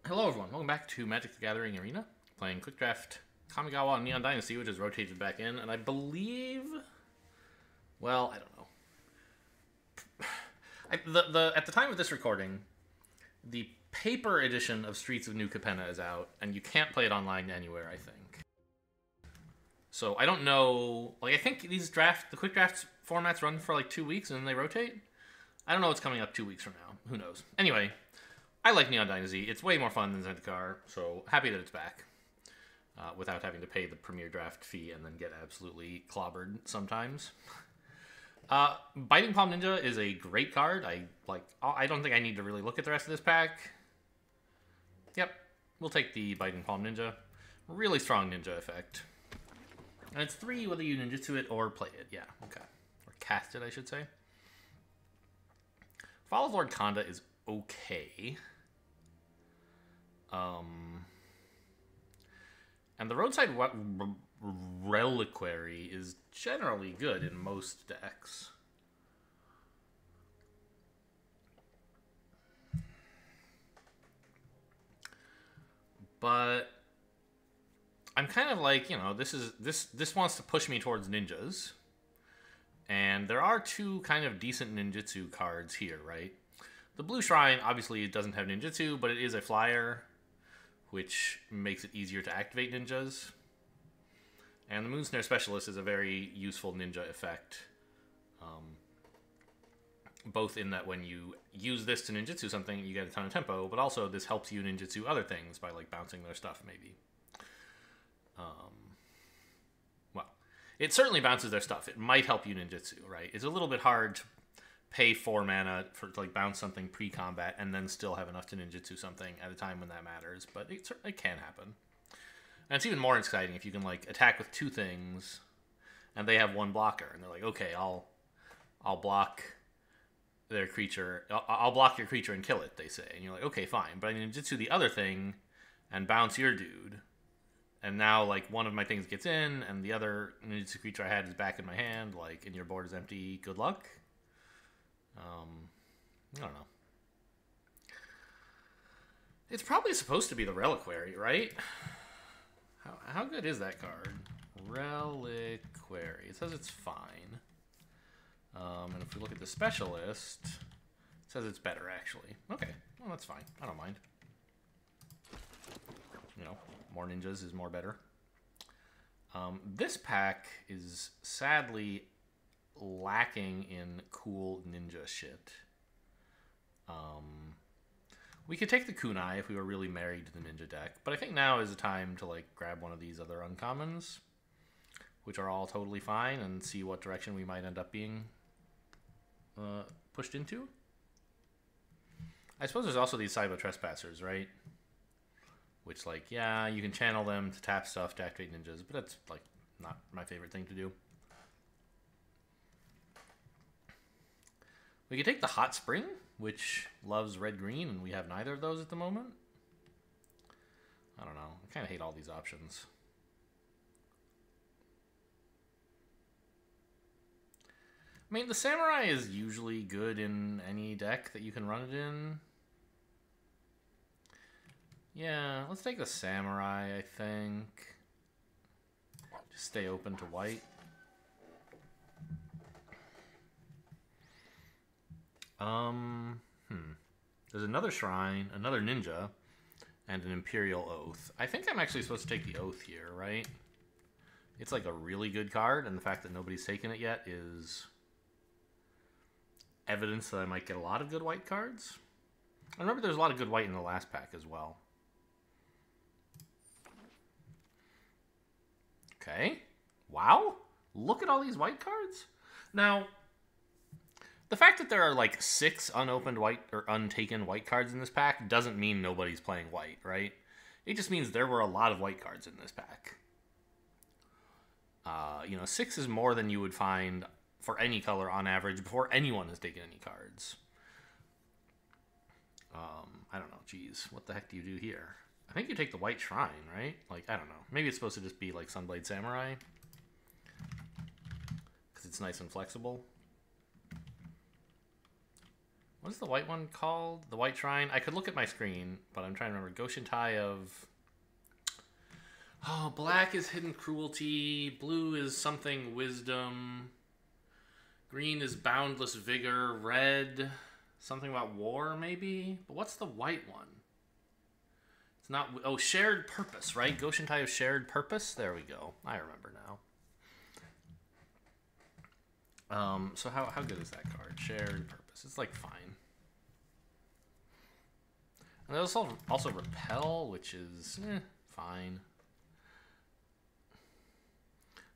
Hello everyone, welcome back to Magic the Gathering Arena, playing Quick Draft Kamigawa Neon Dynasty, which is rotated back in, and I believe, well, I don't know. At the time of this recording, the paper edition of Streets of New Capenna is out, and you can't play it online anywhere, I think. So I don't know, I think the Quick Draft formats run for 2 weeks and then they rotate. I don't know what's coming up 2 weeks from now, who knows. Anyway, I like Neon Dynasty. It's way more fun than Zendikar, so happy that it's back without having to pay the Premier Draft fee and then get absolutely clobbered sometimes. Biting Palm Ninja is a great card. I don't think I need to really look at the rest of this pack. Yep, we'll take the Biting Palm Ninja. Really strong ninja effect. And it's 3 whether you ninjutsu it or play it. Yeah, okay. Or cast it, I should say. Fall of Lord Kanda is okay. And the Roadside Reliquary is generally good in most decks. But I'm kind of like, this wants to push me towards ninjas. And there are 2 kind of decent ninjutsu cards here, right? The Blue Shrine, obviously, it doesn't have ninjutsu, but it is a flyer, which makes it easier to activate ninjas. And the Moonsnare Specialist is a very useful ninja effect. Both in that when you use this to ninjutsu something, you get a ton of tempo, but also this helps you ninjutsu other things by, bouncing their stuff, maybe. Well, it certainly bounces their stuff. It might help you ninjutsu, right? It's a little bit hard to pay 4 mana to bounce something pre-combat and then still have enough to ninjutsu something at a time when that matters, but it can happen. And it's even more exciting if you can attack with 2 things and they have 1 blocker and they're like, okay, I'll block their creature. I'll block your creature and kill it, they say. And you're like, okay, fine, but I ninjutsu the other thing and bounce your dude. And now, one of my things gets in and the other ninjutsu creature I had is back in my hand, and your board is empty. Good luck. I don't know. It's probably supposed to be the Reliquary, right? How good is that card? Reliquary. It says it's fine. And if we look at the Specialist, it says it's better, actually. Okay, well, that's fine. I don't mind. More ninjas is more better. This pack is sadly lacking in cool ninja shit. We could take the kunai if we were really married to the ninja deck, but I think now is the time to grab one of these other uncommons, which are all totally fine, and see what direction we might end up being pushed into. I suppose there's also these Cyber Trespassers, right? Which, yeah, you can channel them to tap stuff to activate ninjas, but that's, not my favorite thing to do. We could take the Hot Spring, which loves red-green, and we have neither of those at the moment. I don't know. I kind of hate all these options. I mean, the Samurai is usually good in any deck that you can run it in. Yeah, let's take the Samurai, I think. Just stay open to white. There's another Shrine, another Ninja, and an Imperial Oath. I think I'm actually supposed to take the Oath here, right? It's a really good card, and the fact that nobody's taken it yet is evidence that I might get a lot of good white cards. I remember there's a lot of good white in the last pack as well. Okay. Wow. Look at all these white cards. Now, the fact that there are 6 unopened white or untaken white cards in this pack doesn't mean nobody's playing white, right? It just means there were a lot of white cards in this pack. 6 is more than you would find for any color on average before anyone has taken any cards. I don't know. Geez, what the heck do you do here? I think you take the White Shrine, right? I don't know. Maybe it's supposed to just be Sunblade Samurai. Because it's nice and flexible. What's the white one called? The White Shrine? I could look at my screen, but I'm trying to remember. Goshentai of... Oh, black is Hidden Cruelty. Blue is something Wisdom. Green is Boundless Vigor. Red, something about War, maybe? But what's the white one? It's not... Oh, Shared Purpose, right? Goshentai of Shared Purpose? There we go. I remember now. So how good is that card? Shared Purpose. It's like fine. And there's also Repel, which is fine.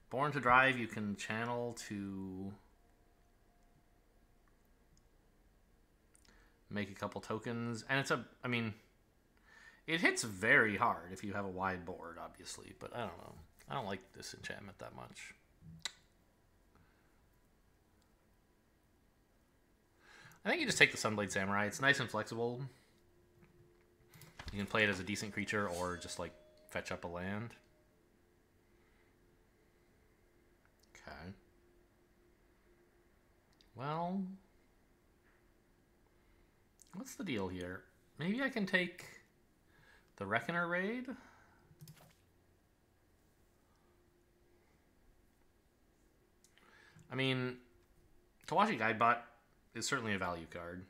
Born to Drive, you can channel to make a couple tokens. And it's I mean, it hits very hard if you have a wide board, obviously. But I don't know. I don't like this enchantment that much. I think you just take the Sunblade Samurai. It's nice and flexible. You can play it as a decent creature or just like fetch up a land. Okay. Well, what's the deal here? Maybe I can take the Reckoner Raid. I mean, Tawashi Guidebot is certainly a value card.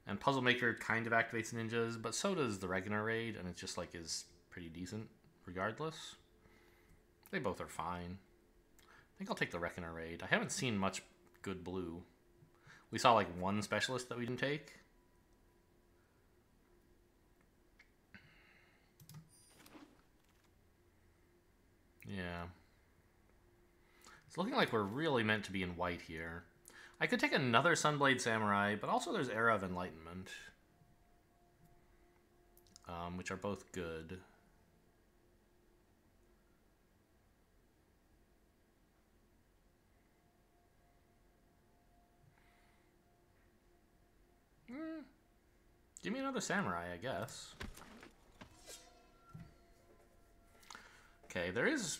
And Puzzle Maker kind of activates ninjas, but so does the Reckoner Raid, and it just like is pretty decent regardless. They both are fine. I think I'll take the Reckoner Raid. I haven't seen much good blue. We saw like one specialist that we didn't take. Yeah. It's looking like we're really meant to be in white here. I could take another Sunblade Samurai, but also there's Era of Enlightenment, which are both good. Give me another Samurai, I guess. Okay, there is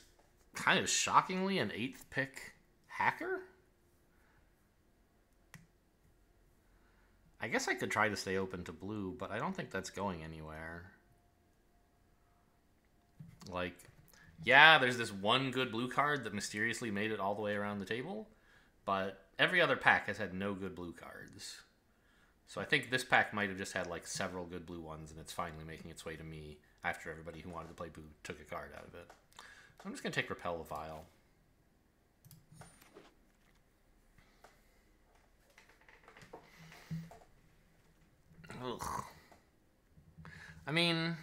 kind of shockingly an 8th pick Hacker. I guess I could try to stay open to blue, but I don't think that's going anywhere. Like, yeah, there's this one good blue card that mysteriously made it all the way around the table, but every other pack has had no good blue cards. So I think this pack might have just had like several good blue ones, and it's finally making its way to me after everybody who wanted to play blue took a card out of it. So I'm just going to take Repel the Vial. Ugh. I mean,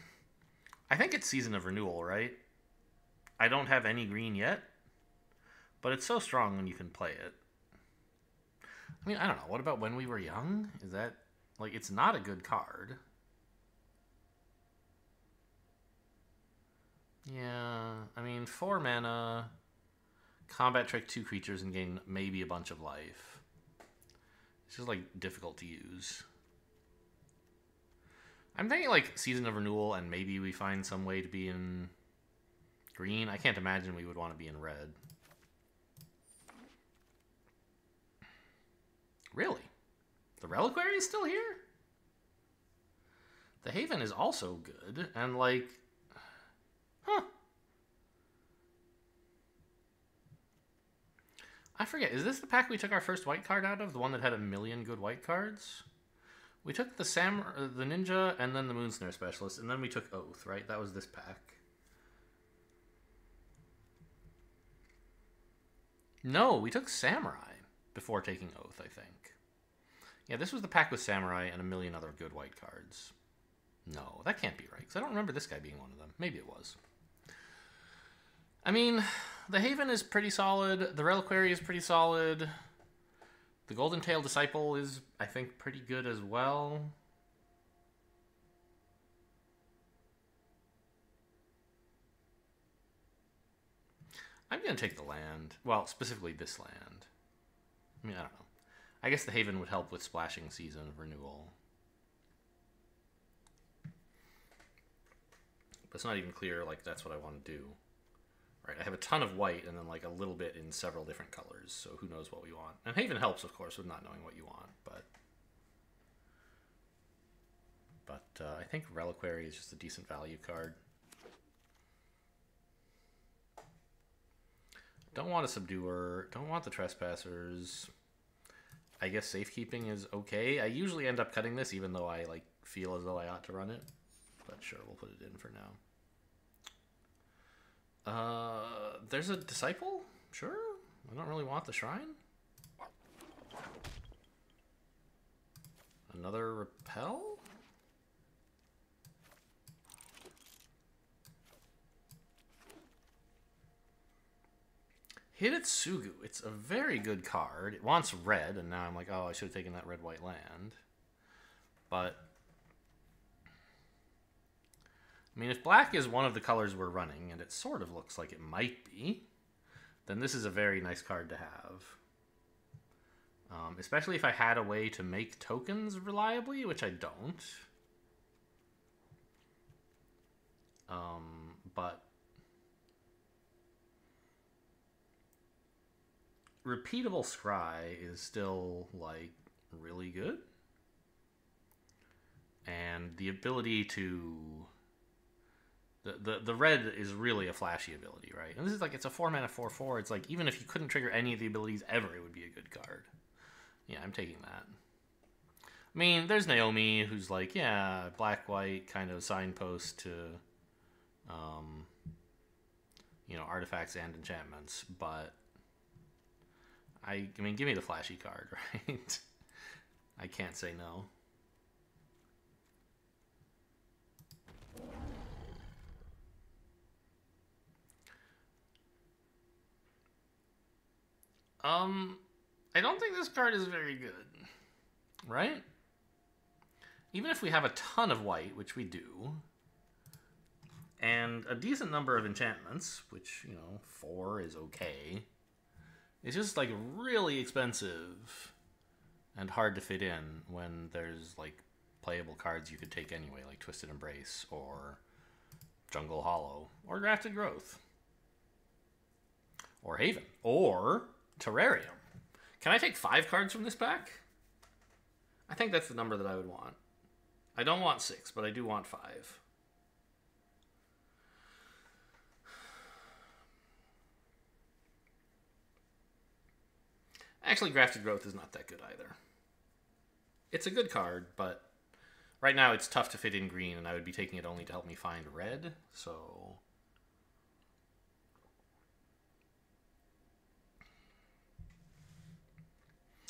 I think it's Season of Renewal, right? I don't have any green yet, but it's so strong when you can play it. I mean, I don't know. What about When We Were Young? Is that, like, it's not a good card. Yeah, I mean, 4 mana, combat trick 2 creatures and gain maybe a bunch of life. It's just, like, difficult to use. I'm thinking, like, Season of Renewal, and maybe we find some way to be in green. I can't imagine we would want to be in red. Really? The Reliquary is still here? The Haven is also good, and, like... Huh. I forget, is this the pack we took our first white card out of? The one that had 1,000,000 good white cards? We took the Ninja, and then the Moonsnare Specialist, and then we took Oath, right? That was this pack. No, we took Samurai before taking Oath, I think. Yeah, this was the pack with Samurai and 1,000,000 other good white cards. No, that can't be right, because I don't remember this guy being one of them. Maybe it was. I mean, the Haven is pretty solid. The Reliquary is pretty solid. The Golden Tail Disciple is, I think, pretty good as well. I'm going to take the land. Well, specifically this land. I mean, I don't know. I guess the Haven would help with splashing Season of Renewal. But it's not even clear, like, that's what I want to do. Right, I have a ton of white and then like a little bit in several different colors, so who knows what we want. And Haven helps, of course, with not knowing what you want, but I think Reliquary is just a decent value card. Don't want a Subduer, don't want the Trespassers. I guess Safekeeping is okay. I usually end up cutting this even though I like feel as though I ought to run it. But sure, we'll put it in for now. There's a Disciple? Sure. I don't really want the Shrine. Another Repel? Hidetsugu. It's a very good card. It wants red, and now I'm like, oh, I should have taken that red-white land. But I mean, if black is one of the colors we're running, and it sort of looks like it might be, then this is a very nice card to have. Especially if I had a way to make tokens reliably, which I don't. But repeatable scry is still, like, really good. And the ability to... The red is really a flashy ability, right? And this is like, it's a 4-mana 4/4. It's like, even if you couldn't trigger any of the abilities ever, it would be a good card. Yeah, I'm taking that. I mean, there's Naomi, who's like, yeah, black-white kind of signpost to, you know, artifacts and enchantments, but I mean, give me the flashy card, right? I can't say no. I don't think this card is very good, right? Even if we have a ton of white, which we do, and a decent number of enchantments, which, you know, 4 is okay, it's just, like, really expensive and hard to fit in when there's, like, playable cards you could take anyway, like Twisted Embrace, or Jungle Hollow, or Grafted Growth, or Haven, or Terrarium. Can I take 5 cards from this pack? I think that's the number that I would want. I don't want 6, but I do want 5. Actually, Grafted Growth is not that good either. It's a good card, but right now it's tough to fit in green, and I would be taking it only to help me find red, so...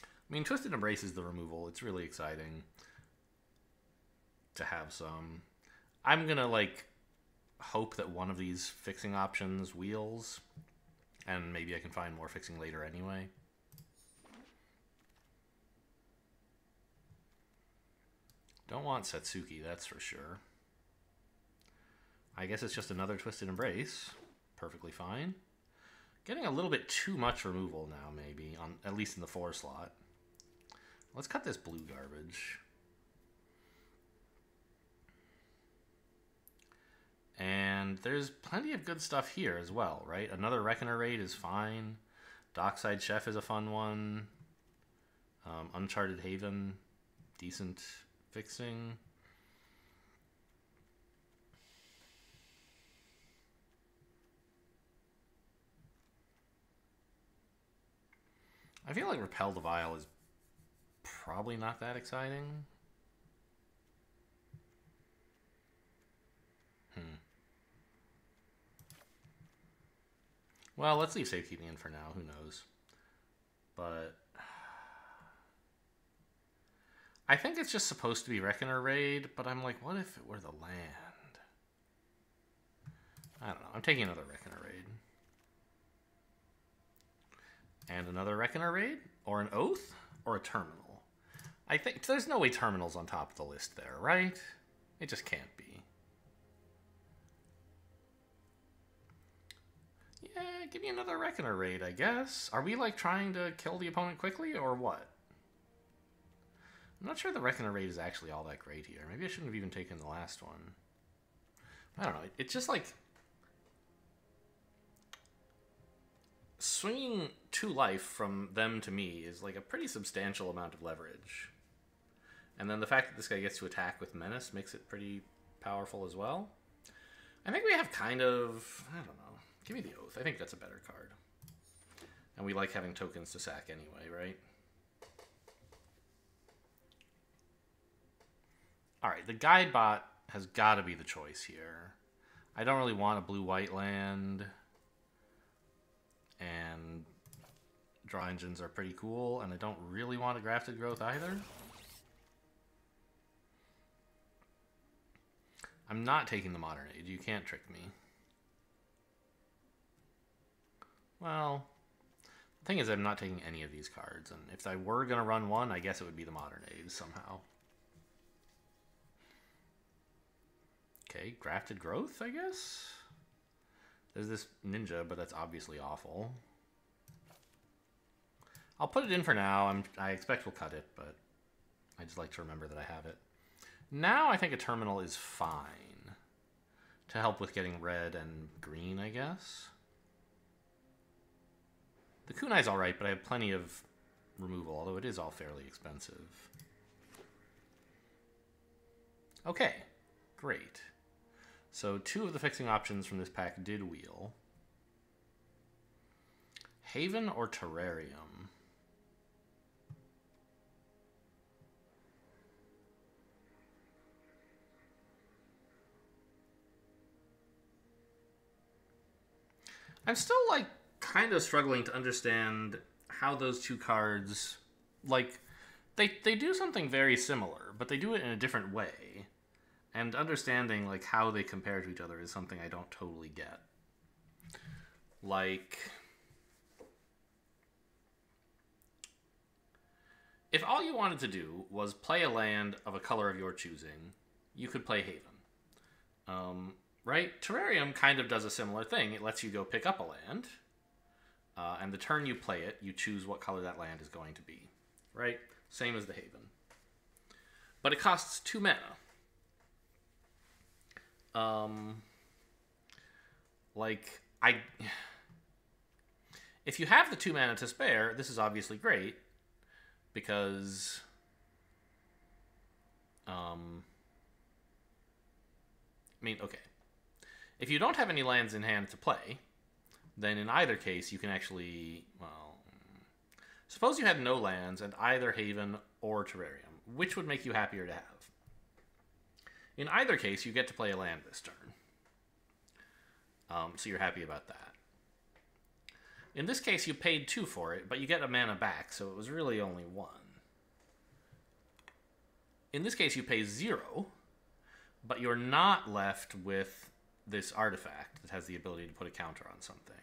I mean, Twisted Embrace is the removal. It's really exciting to have some. I'm gonna, like, hope that one of these fixing options wheels, and maybe I can find more fixing later anyway. Don't want Setsuki, that's for sure. I guess it's just another Twisted Embrace. Perfectly fine. Getting a little bit too much removal now, maybe, on at least in the 4 slot. Let's cut this blue garbage. And there's plenty of good stuff here as well, right? Another Reckoner Raid is fine. Dockside Chef is a fun one. Uncharted Haven, decent fixing. I feel like Repel the Vile is probably not that exciting. Well, let's leave Safekeeping in for now. Who knows? But I think it's just supposed to be Reckoner Raid, but I'm like, what if it were the land? I don't know. I'm taking another Reckoner Raid. And another Reckoner Raid? Or an Oath? Or a Terminal? I think there's no way Terminal's on top of the list there, right? It just can't be. Yeah, give me another Reckoner Raid, I guess. Are we, like, trying to kill the opponent quickly, or what? I'm not sure the Reckoner Raid is actually all that great here. Maybe I shouldn't have even taken the last one. I don't know. It's just, like... swinging 2 life from them to me is like a pretty substantial amount of leverage. And then the fact that this guy gets to attack with Menace makes it pretty powerful as well. I think we have kind of, I don't know, give me the Oath. I think that's a better card. And we like having tokens to sack anyway, right? Alright, the guide bot has got to be the choice here. I don't really want a blue-white land. And draw engines are pretty cool, and I don't really want a grafted growth either. I'm not taking the Modern Age. You can't trick me. Well, the thing is I'm not taking any of these cards, and if I were going to run one, I guess it would be the Modern Age somehow. Okay, grafted growth, I guess? There's this ninja, but that's obviously awful. I'll put it in for now. I expect we'll cut it, but I just like to remember that I have it. Now I think a terminal is fine to help with getting red and green, I guess. The kunai's alright, but I have plenty of removal, although it is all fairly expensive. Okay, great. So 2 of the fixing options from this pack did wheel. Haven or Terrarium? I'm still, like, kind of struggling to understand how those 2 cards, like, they do something very similar, but they do it in a different way. And understanding, like, how they compare to each other is something I don't totally get. Like, if all you wanted to do was play a land of a color of your choosing, you could play Haven. Right? Terrarium kind of does a similar thing. It lets you go pick up a land, and the turn you play it, you choose what color that land is going to be. Right? Same as the Haven. But it costs 2 mana. If you have the 2 mana to spare, this is obviously great, because, okay. If you don't have any lands in hand to play, then in either case you can actually, well, suppose you had no lands and either Haven or Terrarium. Which would make you happier to have? In either case, you get to play a land this turn. So you're happy about that. In this case, you paid 2 for it, but you get a mana back, so it was really only 1. In this case, you pay 0, but you're not left with this artifact that has the ability to put a counter on something.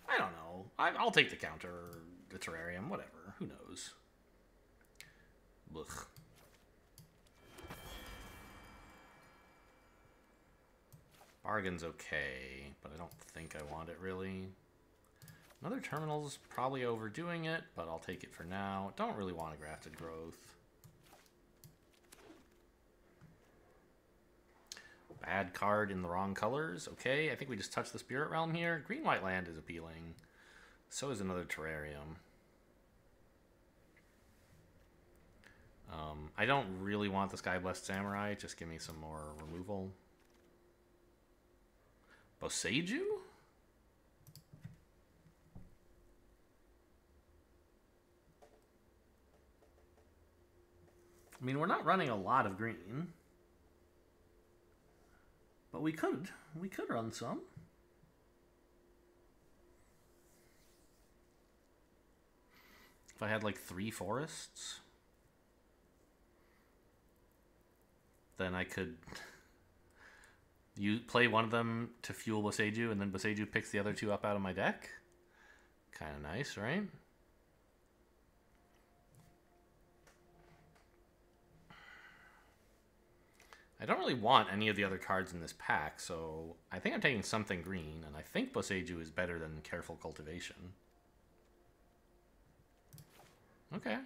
I don't know. I'll take the counter, the Terrarium, whatever. Who knows? Ugh. Bargain's okay, but I don't think I want it really. Another terminal's probably overdoing it, but I'll take it for now. Don't really want a grafted growth. Bad card in the wrong colors. Okay, I think we just touched the Spirit Realm here. Green-white land is appealing. So is another Terrarium. I don't really want the Sky-Blessed Samurai. Just give me some more removal. Boseiju? I mean, we're not running a lot of green. But we could run some. If I had like 3 forests, then I could play one of them to fuel Boseiju, and then Boseiju picks the other 2 up out of my deck. Kind of nice, right? I don't really want any of the other cards in this pack, so I think I'm taking something green, and I think Boseiju is better than Careful Cultivation. Okay.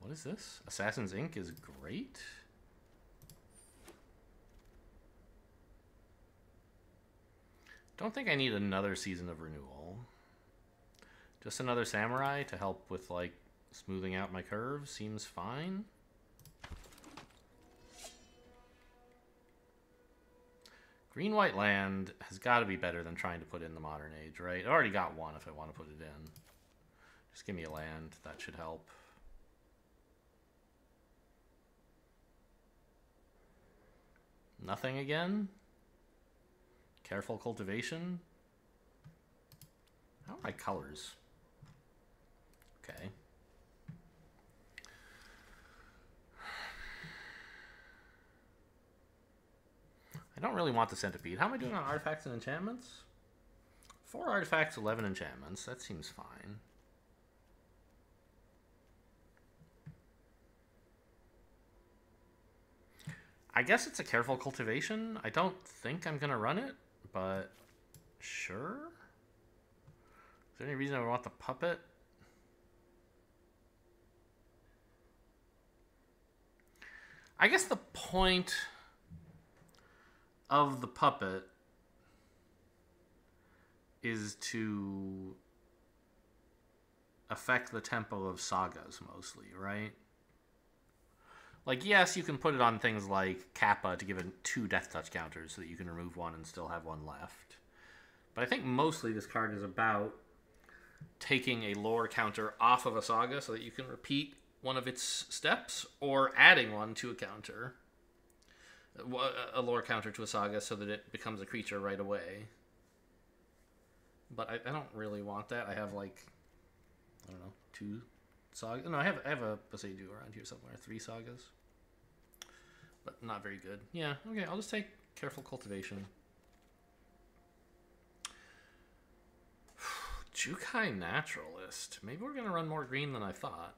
What is this? Assassin's Ink is great. Don't think I need another Season of Renewal. Just another Samurai to help with, like, smoothing out my curves seems fine. Green-white land has got to be better than trying to put in the Modern Age, right? I already got one if I want to put it in. Just give me a land. That should help. Nothing again? Careful cultivation? How are my colors? Okay. I don't really want the centipede. How am I doing on artifacts and enchantments? 4 artifacts, 11 enchantments. That seems fine. I guess it's a careful cultivation. I don't think I'm going to run it, but sure. Is there any reason I would want the puppet? I guess the point of the puppet is to affect the tempo of sagas mostly, right? Like, yes, you can put it on things like Kappa to give it 2 death touch counters so that you can remove 1 and still have 1 left. But I think mostly this card is about taking a lore counter off of a saga so that you can repeat one of its steps, or adding one to a counter. A lore counter to a saga so that it becomes a creature right away. But I don't really want that. I have, like, I don't know, 2 sagas. No, I have a Poseidon around here somewhere. 3 sagas. But not very good. Yeah, okay, I'll just take careful cultivation. Jukai Naturalist. Maybe we're going to run more green than I thought.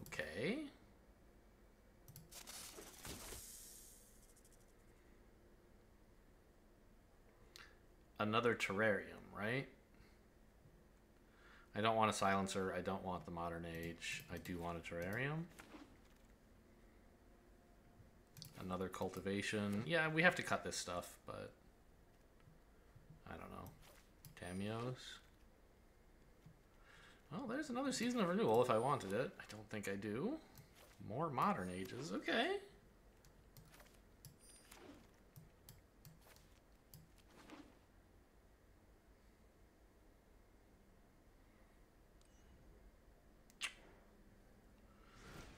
Okay. Another terrarium, right? I don't want a silencer. I don't want the Modern Age. I do want a terrarium. Another cultivation. Yeah, we have to cut this stuff, but I don't know. Tamios. Well, there's another Season of Renewal if I wanted it. I don't think I do. More Modern Ages. Okay.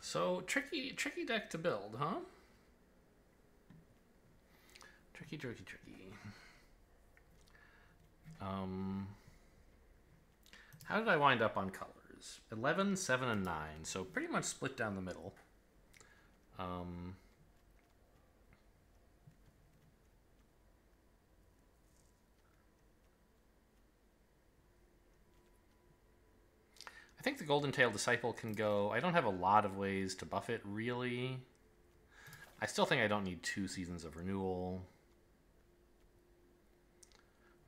So, tricky deck to build, huh? Tricky. How did I wind up on colors? 11, 7, and 9. So pretty much split down the middle. I think the Golden Tail Disciple can go. I don't have a lot of ways to buff it, really. I still think I don't need 2 Seasons of Renewal.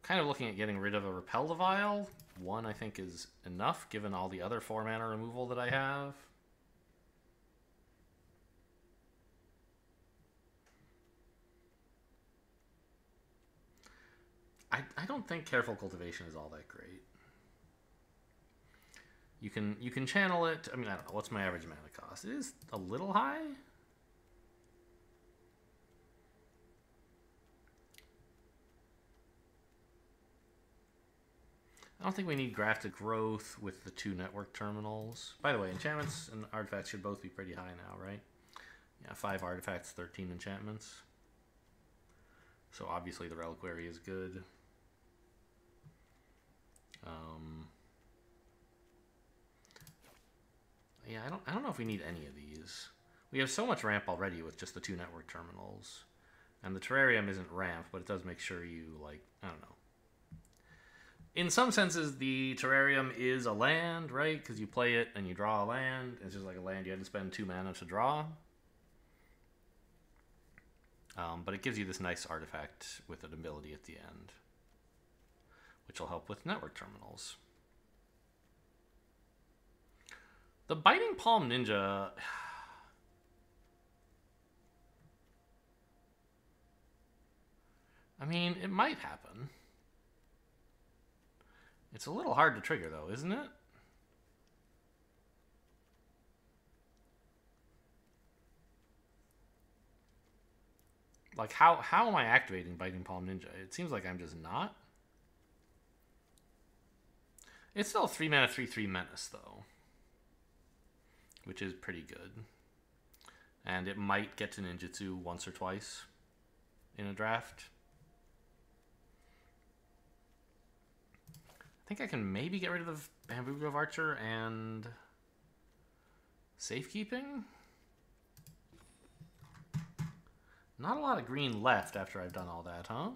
Kind of looking at getting rid of a Repel the Vial. 1 I think is enough, given all the other 4 mana removal that I have. I don't think Careful Cultivation is all that great. You can channel it. I mean, I don't know. What's my average mana cost? It is a little high. I don't think we need Grafted Growth with the 2 network terminals. By the way, enchantments and artifacts should both be pretty high now, right? Yeah, 5 artifacts, 13 enchantments. So obviously the Reliquary is good. Yeah, I don't know if we need any of these. We have so much ramp already with just the 2 network terminals. And the Terrarium isn't ramp, but it does make sure you, like, I don't know. In some senses, the Terrarium is a land, right? Because you play it and you draw a land. It's just like a land you had to spend 2 mana to draw. But it gives you this nice artifact with an ability at the end, which will help with network terminals. The Biting Palm Ninja... I mean, it might happen. It's a little hard to trigger, though, isn't it? Like, how am I activating Biting Palm Ninja? It seems like I'm just not. It's still a 3-mana 3/3 menace, though, which is pretty good. And it might get to ninjutsu once or twice in a draft. I think I can maybe get rid of the Bamboo Grove Archer and Safekeeping. Not a lot of green left after I've done all that, huh?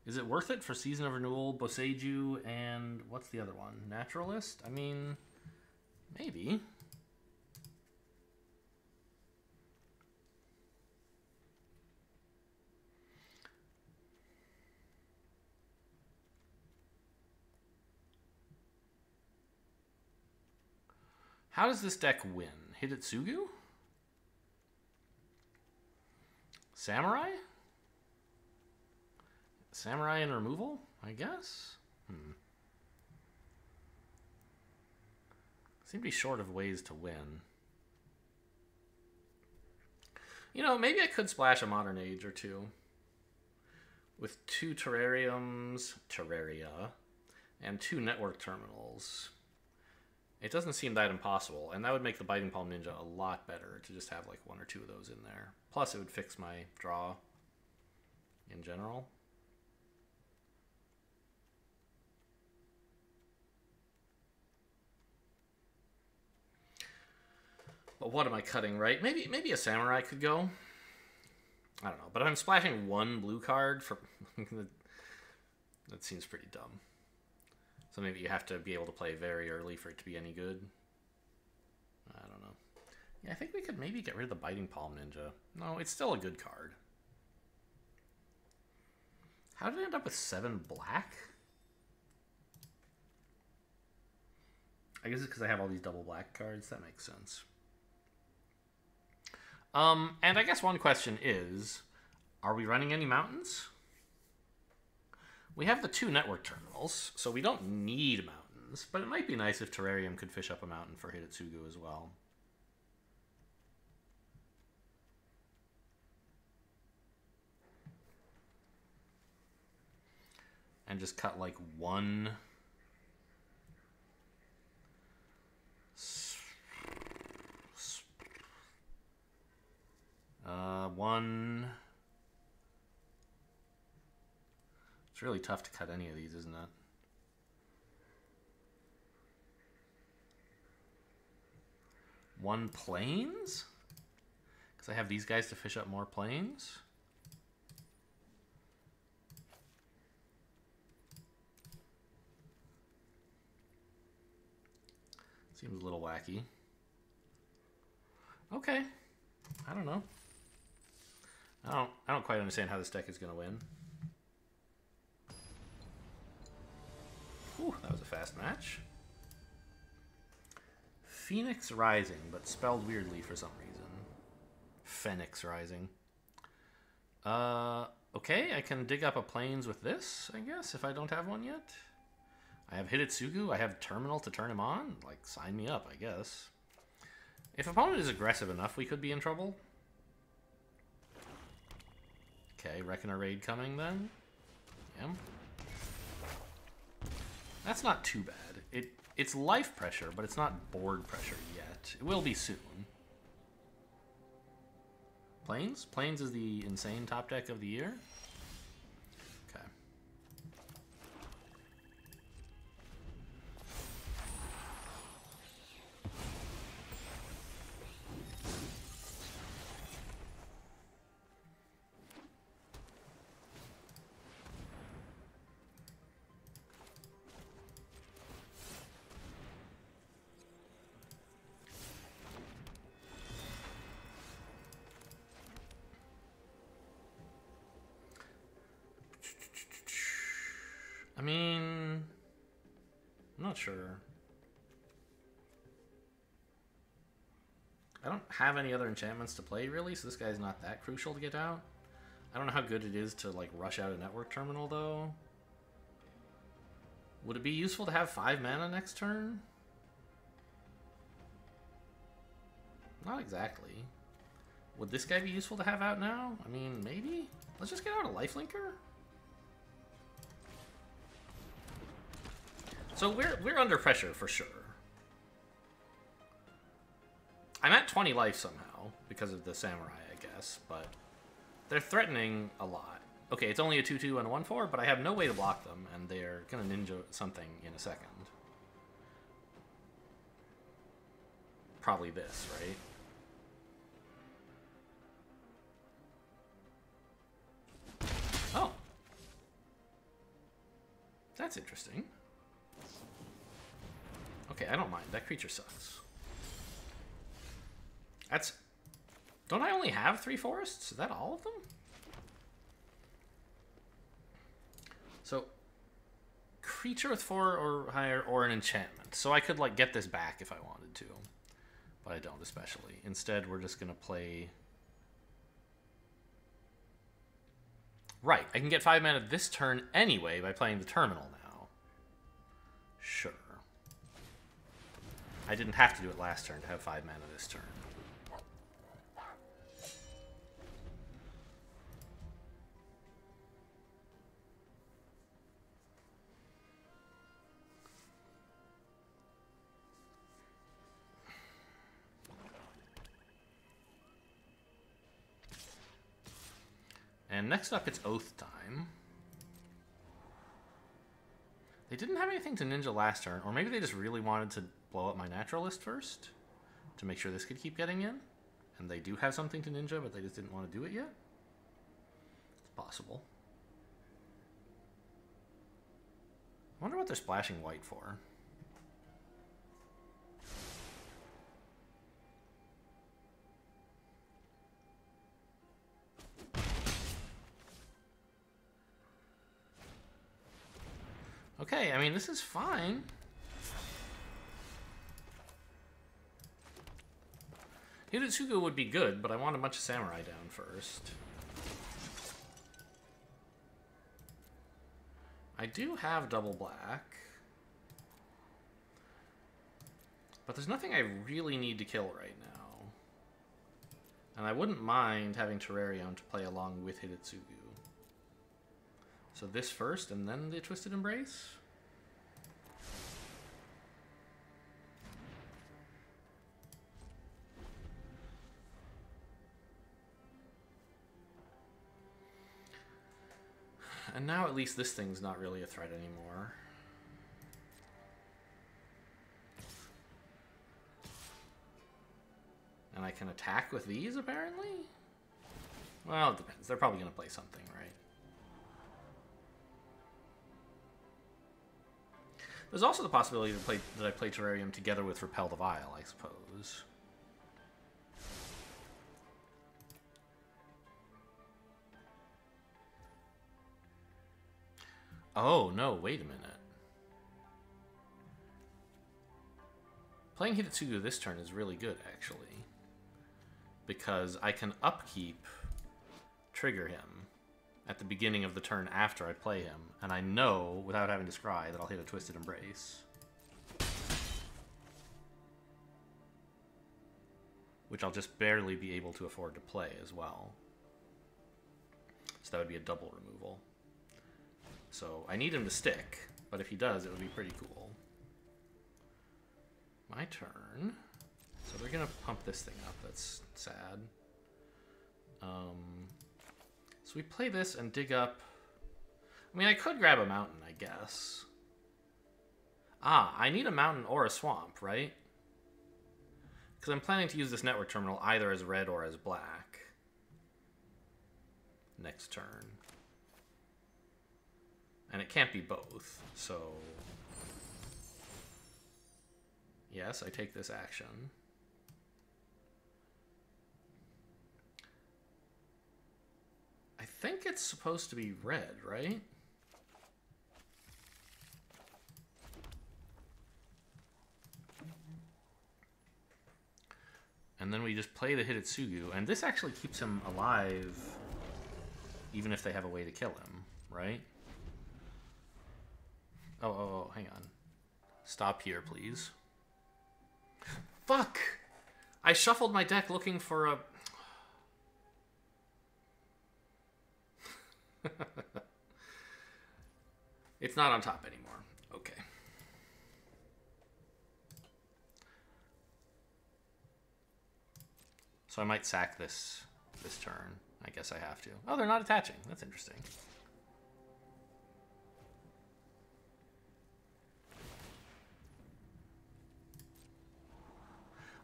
Is it worth it for Season of Renewal, Boseiju, and what's the other one? Naturalist? I mean, maybe. How does this deck win? Hidetsugu? Samurai? Samurai and removal, I guess? Seem to be short of ways to win. You know, maybe I could splash a Modern Age or two. With 2 Terraria, and 2 network terminals. It doesn't seem that impossible, and that would make the Biting Palm Ninja a lot better to just have like 1 or 2 of those in there. Plus, it would fix my draw in general. But what am I cutting, right? Maybe a Samurai could go. I don't know, but I'm splashing 1 blue card for... that seems pretty dumb. So maybe you have to be able to play very early for it to be any good. I don't know. Yeah, I think we could maybe get rid of the Biting Palm Ninja. No, it's still a good card. How did it end up with 7 black? I guess it's because I have all these double black cards. That makes sense. And I guess one question is, are we running any mountains? We have the 2 network terminals, so we don't need mountains, but it might be nice if Terrarium could fish up a mountain for Hidetsugu as well. And just cut like 1... one... It's really tough to cut any of these, isn't it? One planes? Because I have these guys to fish up more planes. Seems a little wacky. Okay. I don't know. I don't quite understand how this deck is going to win. Ooh, that was a fast match. Phoenix Rising, but spelled weirdly for some reason. Phoenix Rising. Okay, I can dig up a plains with this, I guess, if I don't have one yet. I have Hidetsugu, I have Terminal to turn him on. Like, sign me up, I guess. If opponent is aggressive enough, we could be in trouble. Okay, Reckoner Raid coming then. Yeah. That's not too bad. It's life pressure, but it's not board pressure yet. It will be soon. Plains? Plains is the insane top deck of the year? Okay. I mean, I'm not sure. I don't have any other enchantments to play, really, so this guy's not that crucial to get out. I don't know how good it is to, like, rush out a network terminal, though. Would it be useful to have 5 mana next turn? Not exactly. Would this guy be useful to have out now? I mean, maybe? Let's just get out a lifelinker. So we're under pressure for sure. I'm at 20 life somehow because of the samurai, I guess, but they're threatening a lot. Okay, it's only a 2/2 and a 1/4, but I have no way to block them, and they're gonna ninja something in a second. Probably this, right? Oh. That's interesting. Okay, I don't mind. That creature sucks. That's... Don't I only have 3 forests? Is that all of them? So, creature with 4 or higher, or an enchantment. So I could, like, get this back if I wanted to. But I don't, especially. Instead, we're just going to play... Right, I can get 5 mana this turn anyway by playing the terminal now. Sure. I didn't have to do it last turn to have 5 mana this turn. And next up, it's Oath time. They didn't have anything to ninja last turn, or maybe they just really wanted to blow up my naturalist first to make sure this could keep getting in. And they do have something to ninja, but they just didn't want to do it yet. It's possible. I wonder what they're splashing white for. Okay, I mean, this is fine. Hiritsugu would be good, but I want a bunch of samurai down first. I do have double black. But there's nothing I really need to kill right now. And I wouldn't mind having Terrarium to play along with Hiritsugu. So this first, and then the Twisted Embrace? And now at least this thing's not really a threat anymore. And I can attack with these, apparently? Well, it depends. They're probably going to play something, right? There's also the possibility that I play Terrarium together with Repel the Vile, I suppose. Oh, no, wait a minute. Playing Hiritsugu this turn is really good, actually. Because I can upkeep trigger him at the beginning of the turn after I play him, and I know, without having to scry, that I'll hit a Twisted Embrace. Which I'll just barely be able to afford to play as well. So that would be a double removal. So I need him to stick, but if he does, it would be pretty cool. My turn. So they're gonna pump this thing up, that's sad. So we play this and dig up... I mean, I could grab a mountain, I guess. Ah, I need a mountain or a swamp, right? Because I'm planning to use this network terminal either as red or as black. Next turn. And it can't be both, so... Yes, I take this action. I think it's supposed to be red, right? And then we just play the Hiritsugu, and this actually keeps him alive even if they have a way to kill him, right? Oh, hang on. Stop here, please. Fuck! I shuffled my deck looking for a... It's not on top anymore. Okay. So I might sack this turn. I guess I have to. Oh, they're not attaching. That's interesting.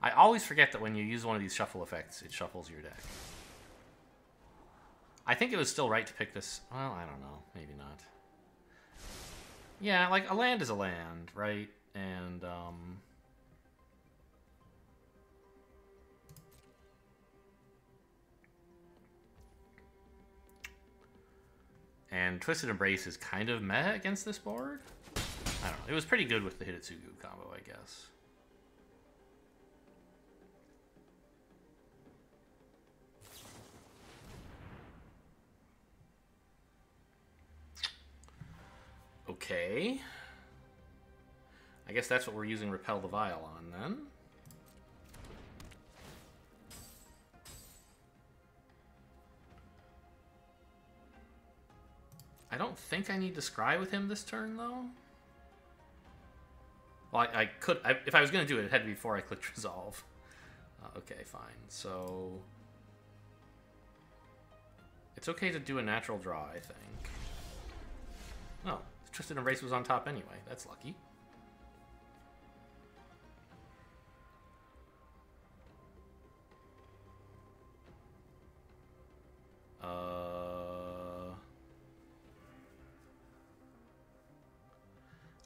I always forget that when you use one of these shuffle effects, it shuffles your deck. I think it was still right to pick this. Well, I don't know. Maybe not. Yeah, like, a land is a land, right? And Twisted Embrace is kind of meh against this board. I don't know. It was pretty good with the Hidetsugu combo, I guess. Okay. I guess that's what we're using Repel the Vial on, then. I don't think I need to scry with him this turn, though. Well, I could... if I was going to do it, it had to be before I clicked Resolve. Okay, fine. So... it's okay to do a natural draw, I think. Oh, Twisted Embrace was on top anyway. That's lucky.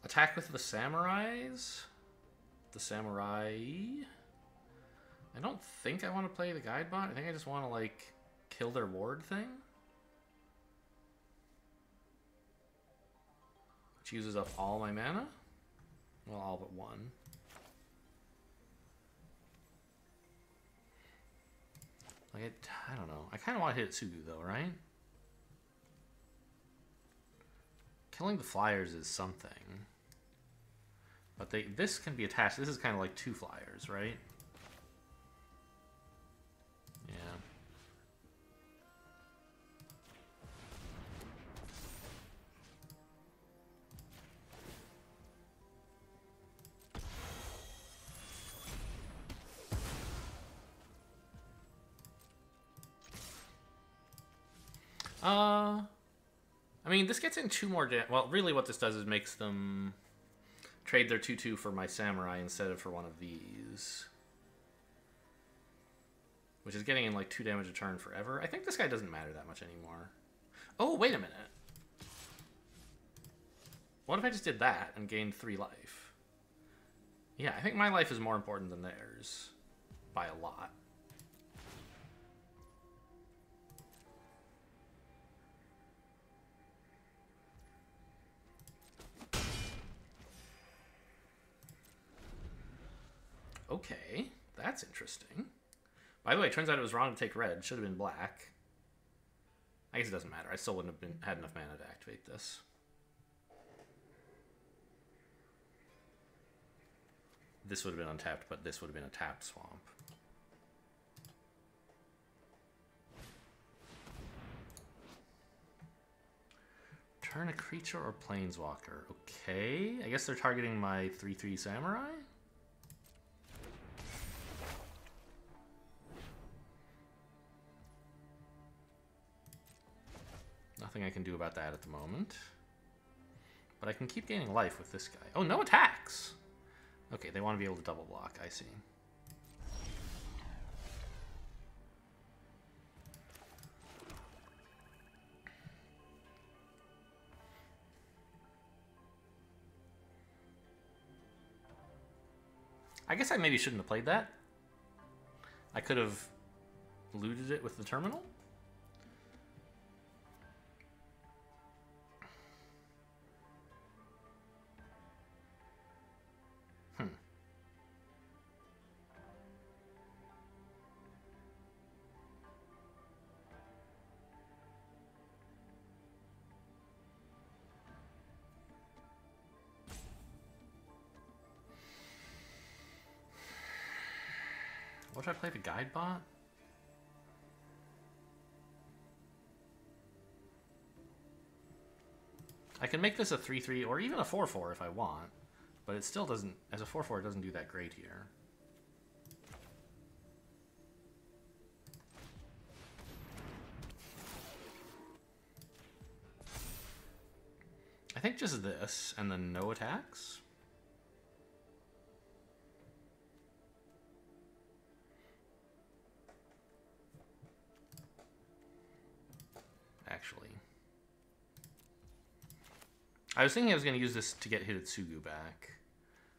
Attack with the Samurais? The Samurai? I don't think I want to play the Guide Bot. I think I just want to, like, kill their ward thing. Which uses up all my mana. Well, all but one. Like, I don't know. I kind of want to hit Tsugu, though, right? Killing the flyers is something. But this can be attached. This is kind of like two flyers, right? Yeah. I mean, this gets in two more well, really what this does is makes them trade their 2/2 for my Samurai instead of for one of these. Which is getting in like 2 damage a turn forever. I think this guy doesn't matter that much anymore. Oh, wait a minute. What if I just did that and gained 3 life? Yeah, I think my life is more important than theirs. By a lot. Okay, that's interesting. By the way, it turns out it was wrong to take red. Should have been black. I guess it doesn't matter. I still wouldn't have had enough mana to activate this. This would have been untapped, but this would have been a tapped swamp. Turn a creature or planeswalker. Okay, I guess they're targeting my 3/3 Samurai? Nothing I can do about that at the moment. But I can keep gaining life with this guy. Oh, no attacks! Okay, they want to be able to double block, I see. I guess I maybe shouldn't have played that. I could have looted it with the terminal. should I play the guide bot? I can make this a 3/3 or even a 4/4 if I want, but it still doesn't, as a 4/4, it doesn't do that great here. I think just this, and then no attacks. Actually. I was thinking I was going to use this to get Hitotsugu back,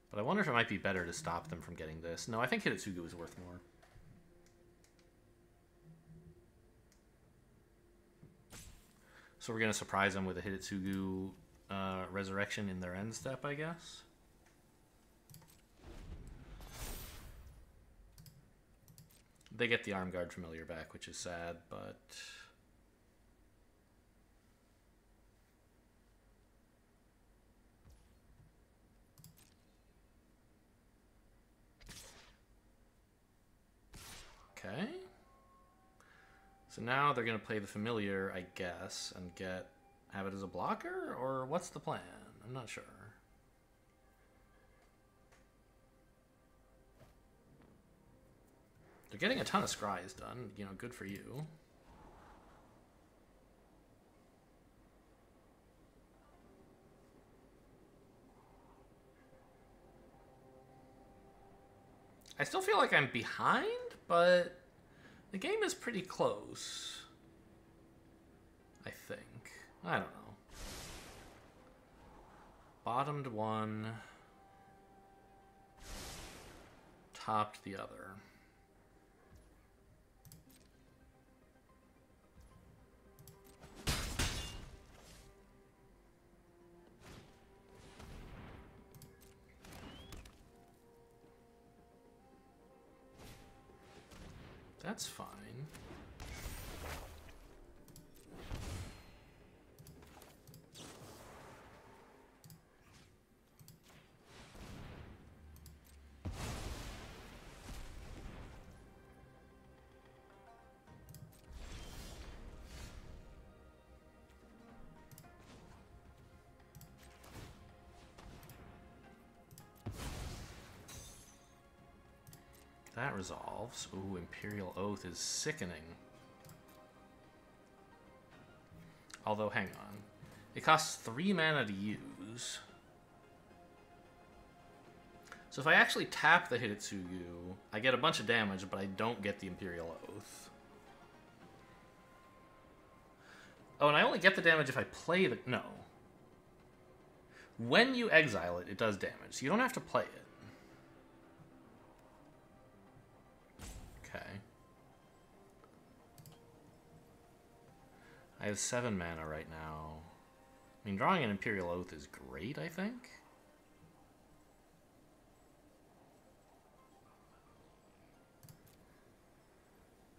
but I wonder if it might be better to stop them from getting this. No, I think Hitotsugu is worth more. So we're going to surprise them with a Hitotsugu resurrection in their end step, I guess. They get the Arm Guard Familiar back, which is sad, but... Okay. So now they're going to play the Familiar, I guess, and have it as a blocker? Or what's the plan? I'm not sure. They're getting a ton of scries done. You know, good for you. I still feel like I'm behind, but the game is pretty close. I think. I don't know. Bottomed one. Topped the other. That's fine. That resolves. Ooh, Imperial Oath is sickening. Although, hang on. It costs 3 mana to use. So if I actually tap the Hitotsugu, I get a bunch of damage, but I don't get the Imperial Oath. Oh, and I only get the damage if I play the... No. When you exile it, it does damage. So you don't have to play it. Okay. I have 7 mana right now. I mean, drawing an Imperial Oath is great, I think.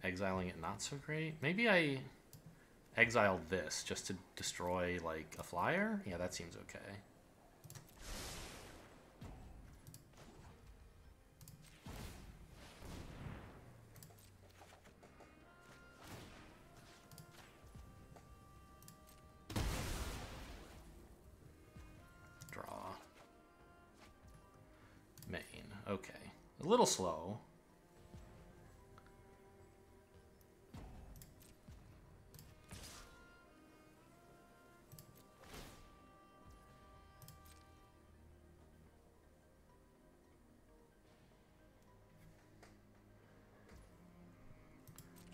Exiling it not so great. Maybe I exiled this just to destroy, like, a flyer? Yeah, that seems okay. Okay, a little slow.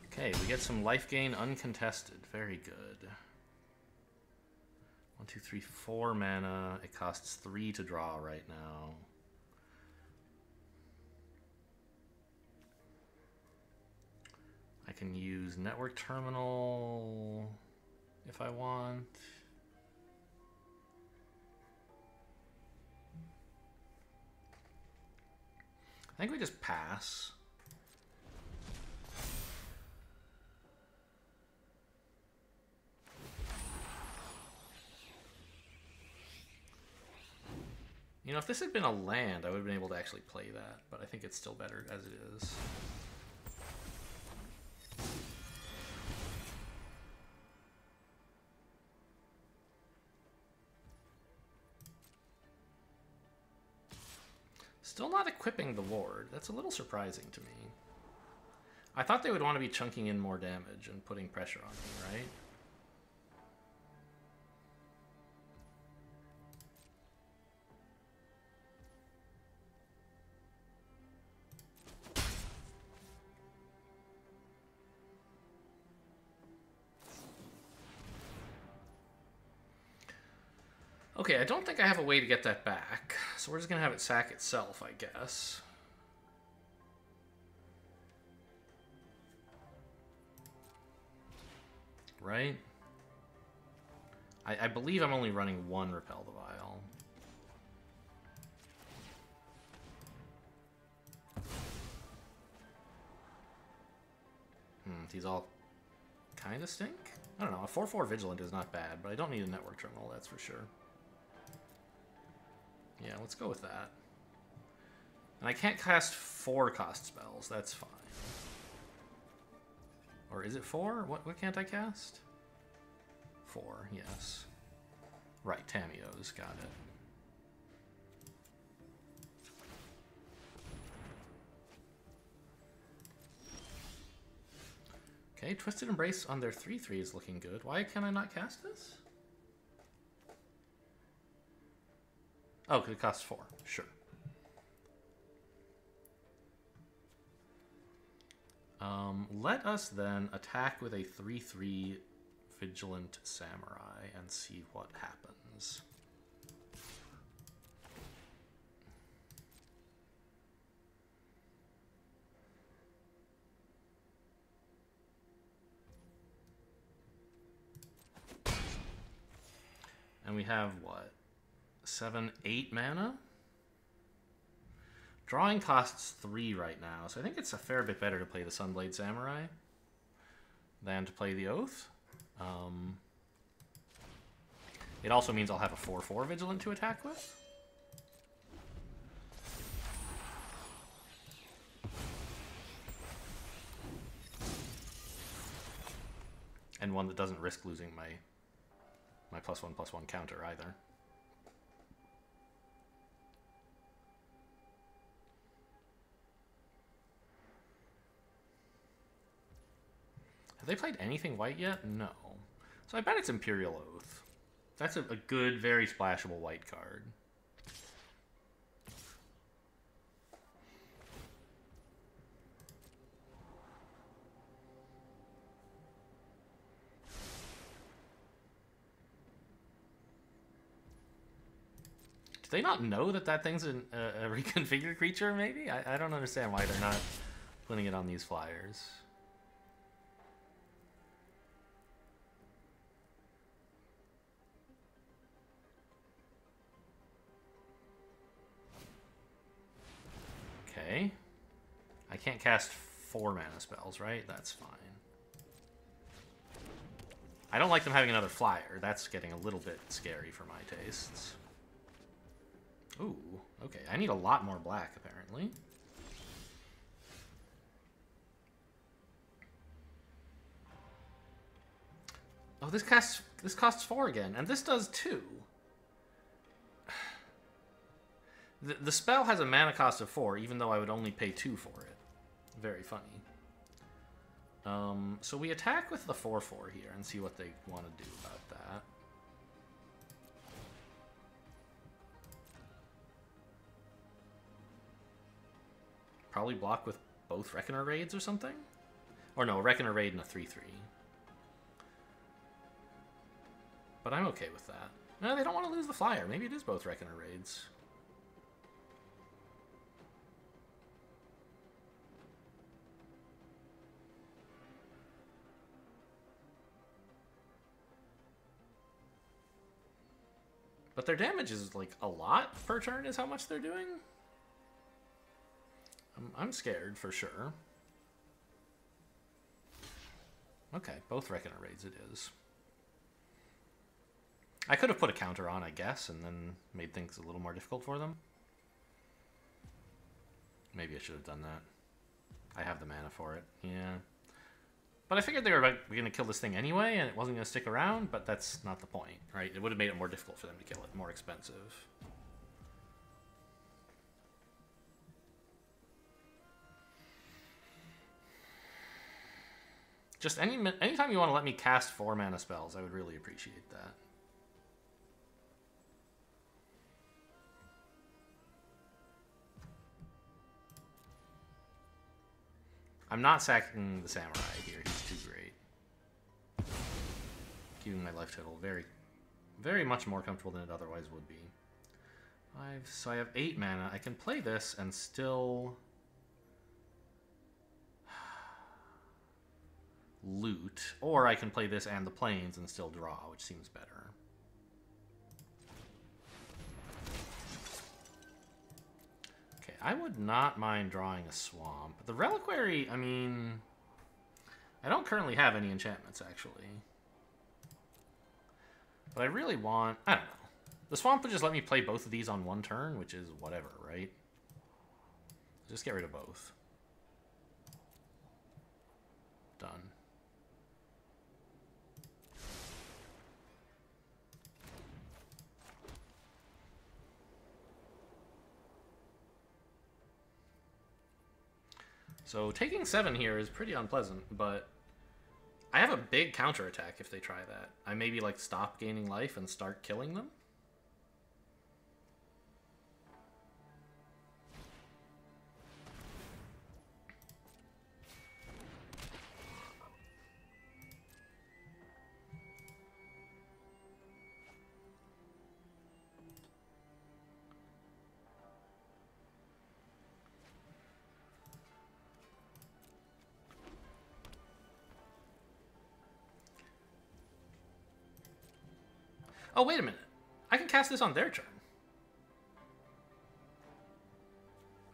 Okay, we get some life gain uncontested. Very good. 1, 2, 3, 4 mana. It costs 3 to draw right now. I can use Network Terminal if I want. I think we just pass. You know, if this had been a land, I would have been able to actually play that, but I think it's still better as it is. Still not equipping the ward. That's a little surprising to me. I thought they would want to be chunking in more damage and putting pressure on me, right? Okay, I don't think I have a way to get that back, so we're just gonna have it sack itself, I guess. Right? I believe I'm only running one Repel the Vile. These all kind of stink? I don't know, a 4/4 Vigilant is not bad, but I don't need a Network Terminal, that's for sure. Yeah, let's go with that. And I can't cast 4 cost spells, that's fine. Or is it 4? What can't I cast? 4, yes. Right, Tameos, got it. Okay, Twisted Embrace on their 3/3 is looking good. Why can I not cast this? Oh, because it costs 4. Sure. Let us then attack with a 3/3 Vigilant Samurai and see what happens. And we have what? 7, 8 mana? Drawing costs 3 right now, so I think it's a fair bit better to play the Sunblade Samurai than to play the Oath. It also means I'll have a 4/4 Vigilant to attack with. And one that doesn't risk losing my +1/+1 counter either. Have they played anything white yet? No. So I bet it's Imperial Oath. That's a good, very splashable white card. Do they not know that that thing's a reconfigured creature, maybe? I don't understand why they're not putting it on these flyers. Okay. I can't cast 4 mana spells, right? That's fine. I don't like them having another flyer. That's getting a little bit scary for my tastes. Ooh, okay. I need a lot more black, apparently. Oh, this costs 4 again, and this does 2. The spell has a mana cost of 4, even though I would only pay 2 for it. Very funny. So we attack with the 4/4 here and see what they want to do about that. Probably block with both Reckoner Raids or something? Or no, a Reckoner Raid and a 3/3. But I'm okay with that. No, they don't want to lose the flyer. Maybe it is both Reckoner Raids. But their damage is like a lot per turn is how much they're doing. I'm scared for sure. Okay, both Reckoner Raids it is. I could have put a counter on, I guess, and then made things a little more difficult for them. Maybe I should have done that. I have the mana for it, yeah. But I figured they were going to kill this thing anyway, and it wasn't going to stick around, but that's not the point, right? It would have made it more difficult for them to kill it, more expensive. Just anytime you want to let me cast 4 mana spells, I would really appreciate that. I'm not sacking the Samurai here. He's too great. Keeping my life total very, very much more comfortable than it otherwise would be. So I have 8 mana. I can play this and still loot, or I can play this and the plains and still draw, which seems better. Okay, I would not mind drawing a swamp. The Reliquary, I mean, I don't currently have any enchantments, actually. But I really want, I don't know. The swamp would just let me play both of these on one turn, which is whatever, right? Just get rid of both. Done. So taking 7 here is pretty unpleasant, but I have a big counterattack if they try that. I maybe like stop gaining life and start killing them. Oh, wait a minute. I can cast this on their turn.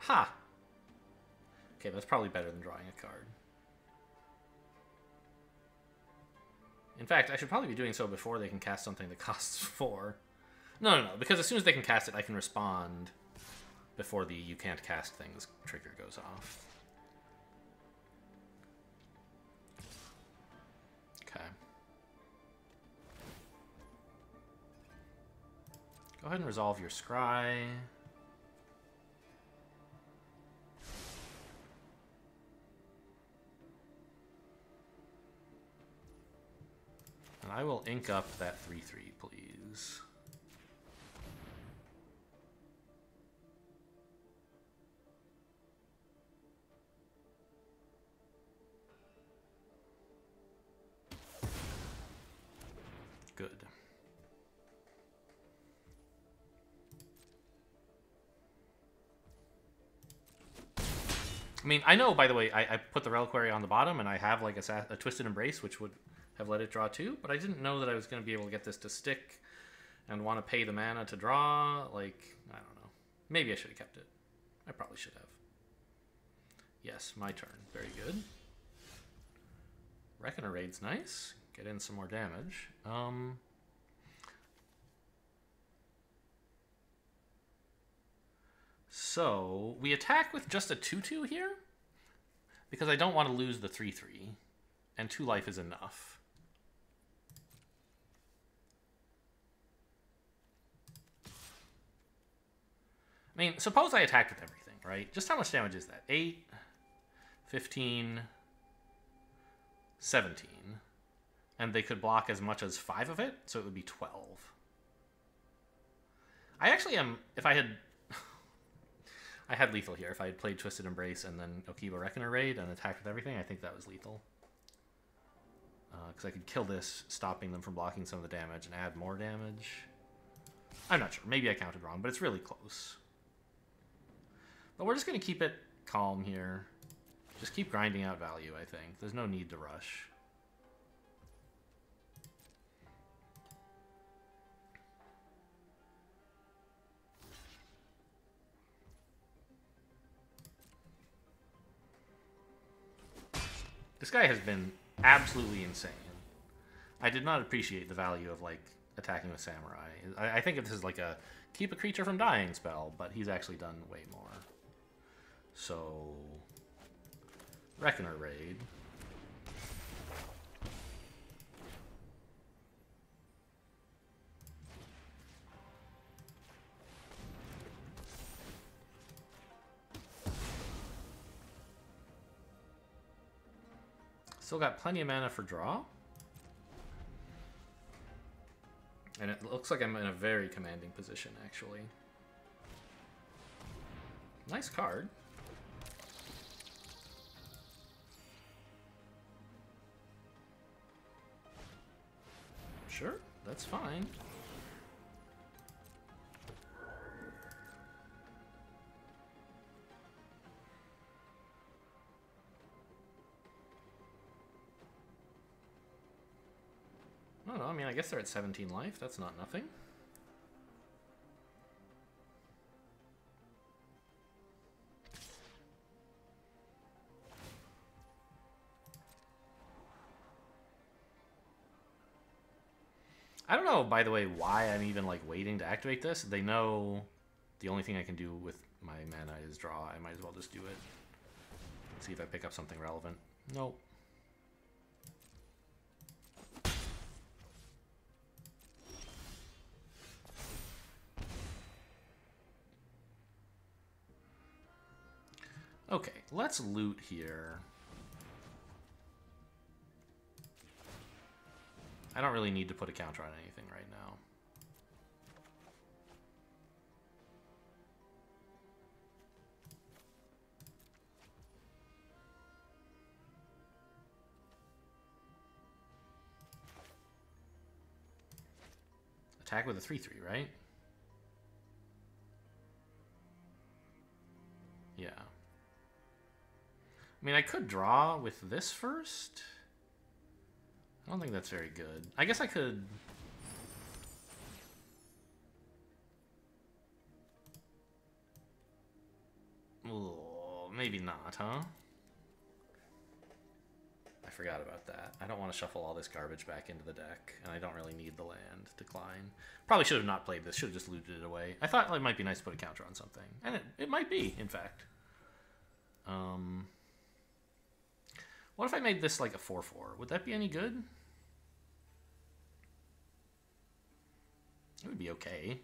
Ha! Okay, that's probably better than drawing a card. In fact, I should probably be doing so before they can cast something that costs 4. No, because as soon as they can cast it, I can respond before the you can't cast things trigger goes off. Okay. Go ahead and resolve your scry. And I will ink up that 3/3, please. Good. I mean, I know, by the way, I put the Reliquary on the bottom, and I have like a Twisted Embrace, which would have let it draw 2, but I didn't know that I was going to be able to get this to stick and want to pay the mana to draw. Like, I don't know. Maybe I should have kept it. I probably should have. Yes, my turn. Very good. Reckoner Raid's nice. Get in some more damage. So, we attack with just a 2/2 here, because I don't want to lose the 3/3, and 2 life is enough. I mean, suppose I attacked with everything, right? Just how much damage is that? 8, 15, 17. And they could block as much as 5 of it, so it would be 12. I actually am, if I had... I had lethal here. If I had played Twisted Embrace and then Okiba Reckoner Raid and attacked with everything, I think that was lethal. Because I could kill this, stopping them from blocking some of the damage, and add more damage. I'm not sure. Maybe I counted wrong, but it's really close. But we're just going to keep it calm here. Just keep grinding out value, I think. There's no need to rush. This guy has been absolutely insane. I did not appreciate the value of, like, attacking with Samurai. I think this is like a keep a creature from dying spell, but he's actually done way more. So, Reckoner Raid. Still got plenty of mana for draw. And it looks like I'm in a very commanding position, actually. Nice card. Sure, that's fine. I don't know, I mean, I guess they're at 17 life. That's not nothing. I don't know, by the way, why I'm even, like, waiting to activate this. They know the only thing I can do with my mana is draw. I might as well just do it. See if I pick up something relevant. Nope. Okay, let's loot here. I don't really need to put a counter on anything right now. Attack with a 3/3, right? Yeah. I mean, I could draw with this first. I don't think that's very good. I guess I could... Oh, maybe not, huh? I forgot about that. I don't want to shuffle all this garbage back into the deck, and I don't really need the land. Decline. Probably should have not played this. Should have just looted it away. I thought it might be nice to put a counter on something. And it might be, in fact. What if I made this like a 4/4? Would that be any good? It would be okay.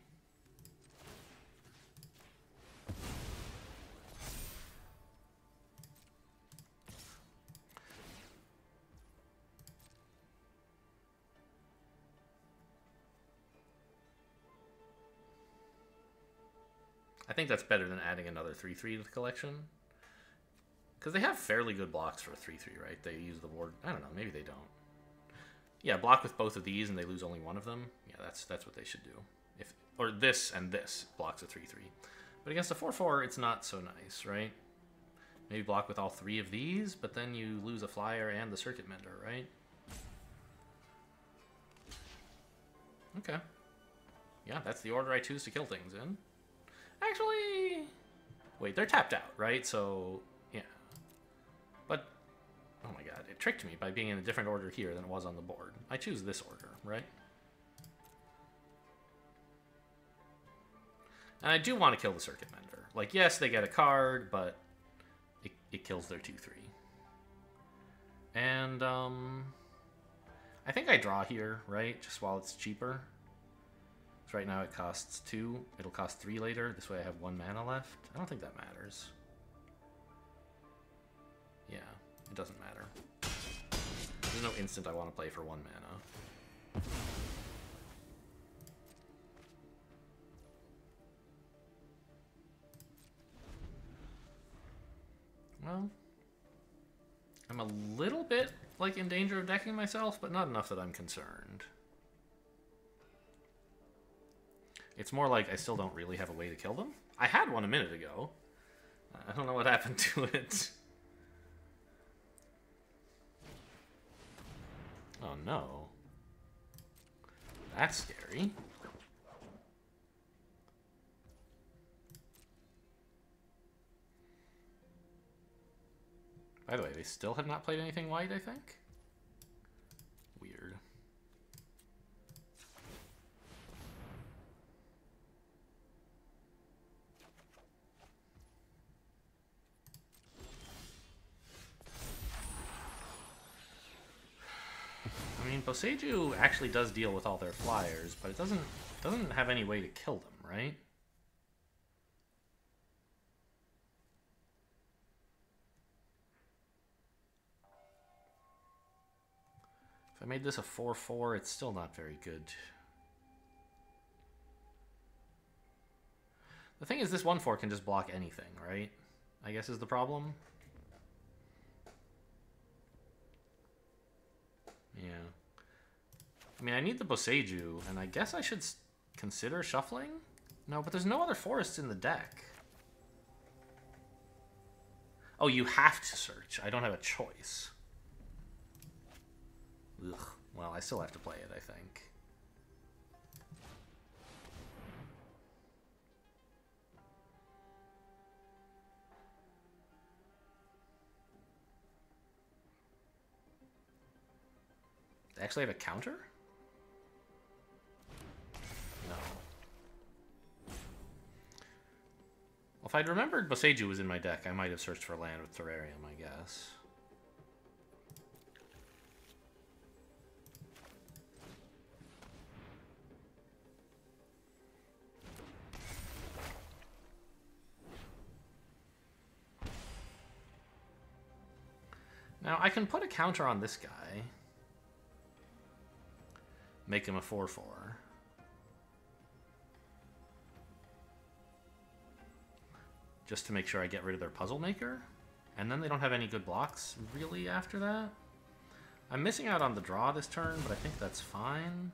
I think that's better than adding another 3/3 to the collection. Because they have fairly good blocks for a 3/3, right? They use the ward. I don't know. Maybe they don't. Yeah, block with both of these and they lose only one of them. Yeah, that's what they should do. Or this and this blocks a 3/3. But against a 4/4, it's not so nice, right? Maybe block with all three of these, but then you lose a flyer and the circuit mender, right? Okay. Yeah, that's the order I choose to kill things in. Actually... Wait, they're tapped out, right? So, yeah. But, oh my god, it tricked me by being in a different order here than it was on the board. I choose this order, right? And I do want to kill the circuit mender. Like, yes, they get a card, but it kills their 2/3. And, I think I draw here, right? Just while it's cheaper. So right now it costs 2. It'll cost 3 later. This way I have 1 mana left. I don't think that matters. Yeah, it doesn't matter. There's no instant I want to play for 1 mana. Well, I'm a little bit, like, in danger of decking myself, but not enough that I'm concerned. It's more like I still don't really have a way to kill them. I had one a minute ago. I don't know what happened to it. Oh no. That's scary. By the way, they still have not played anything white, I think? Weird. I mean, Boseiju actually does deal with all their flyers, but it doesn't have any way to kill them, right? I made this a 4/4, it's still not very good. The thing is, this 1/4 can just block anything, right? I guess is the problem. Yeah. I mean, I need the Boseiju, and I guess I should consider shuffling? No, but there's no other forests in the deck. Oh, you have to search. I don't have a choice. Ugh. Well, I still have to play it, I think. They actually have a counter? No. Well, if I'd remembered Boseiju was in my deck, I might have searched for land with Terrarium, I guess. Now, I can put a counter on this guy. Make him a 4/4. Just to make sure I get rid of their puzzle maker. And then they don't have any good blocks, really, after that. I'm missing out on the draw this turn, but I think that's fine.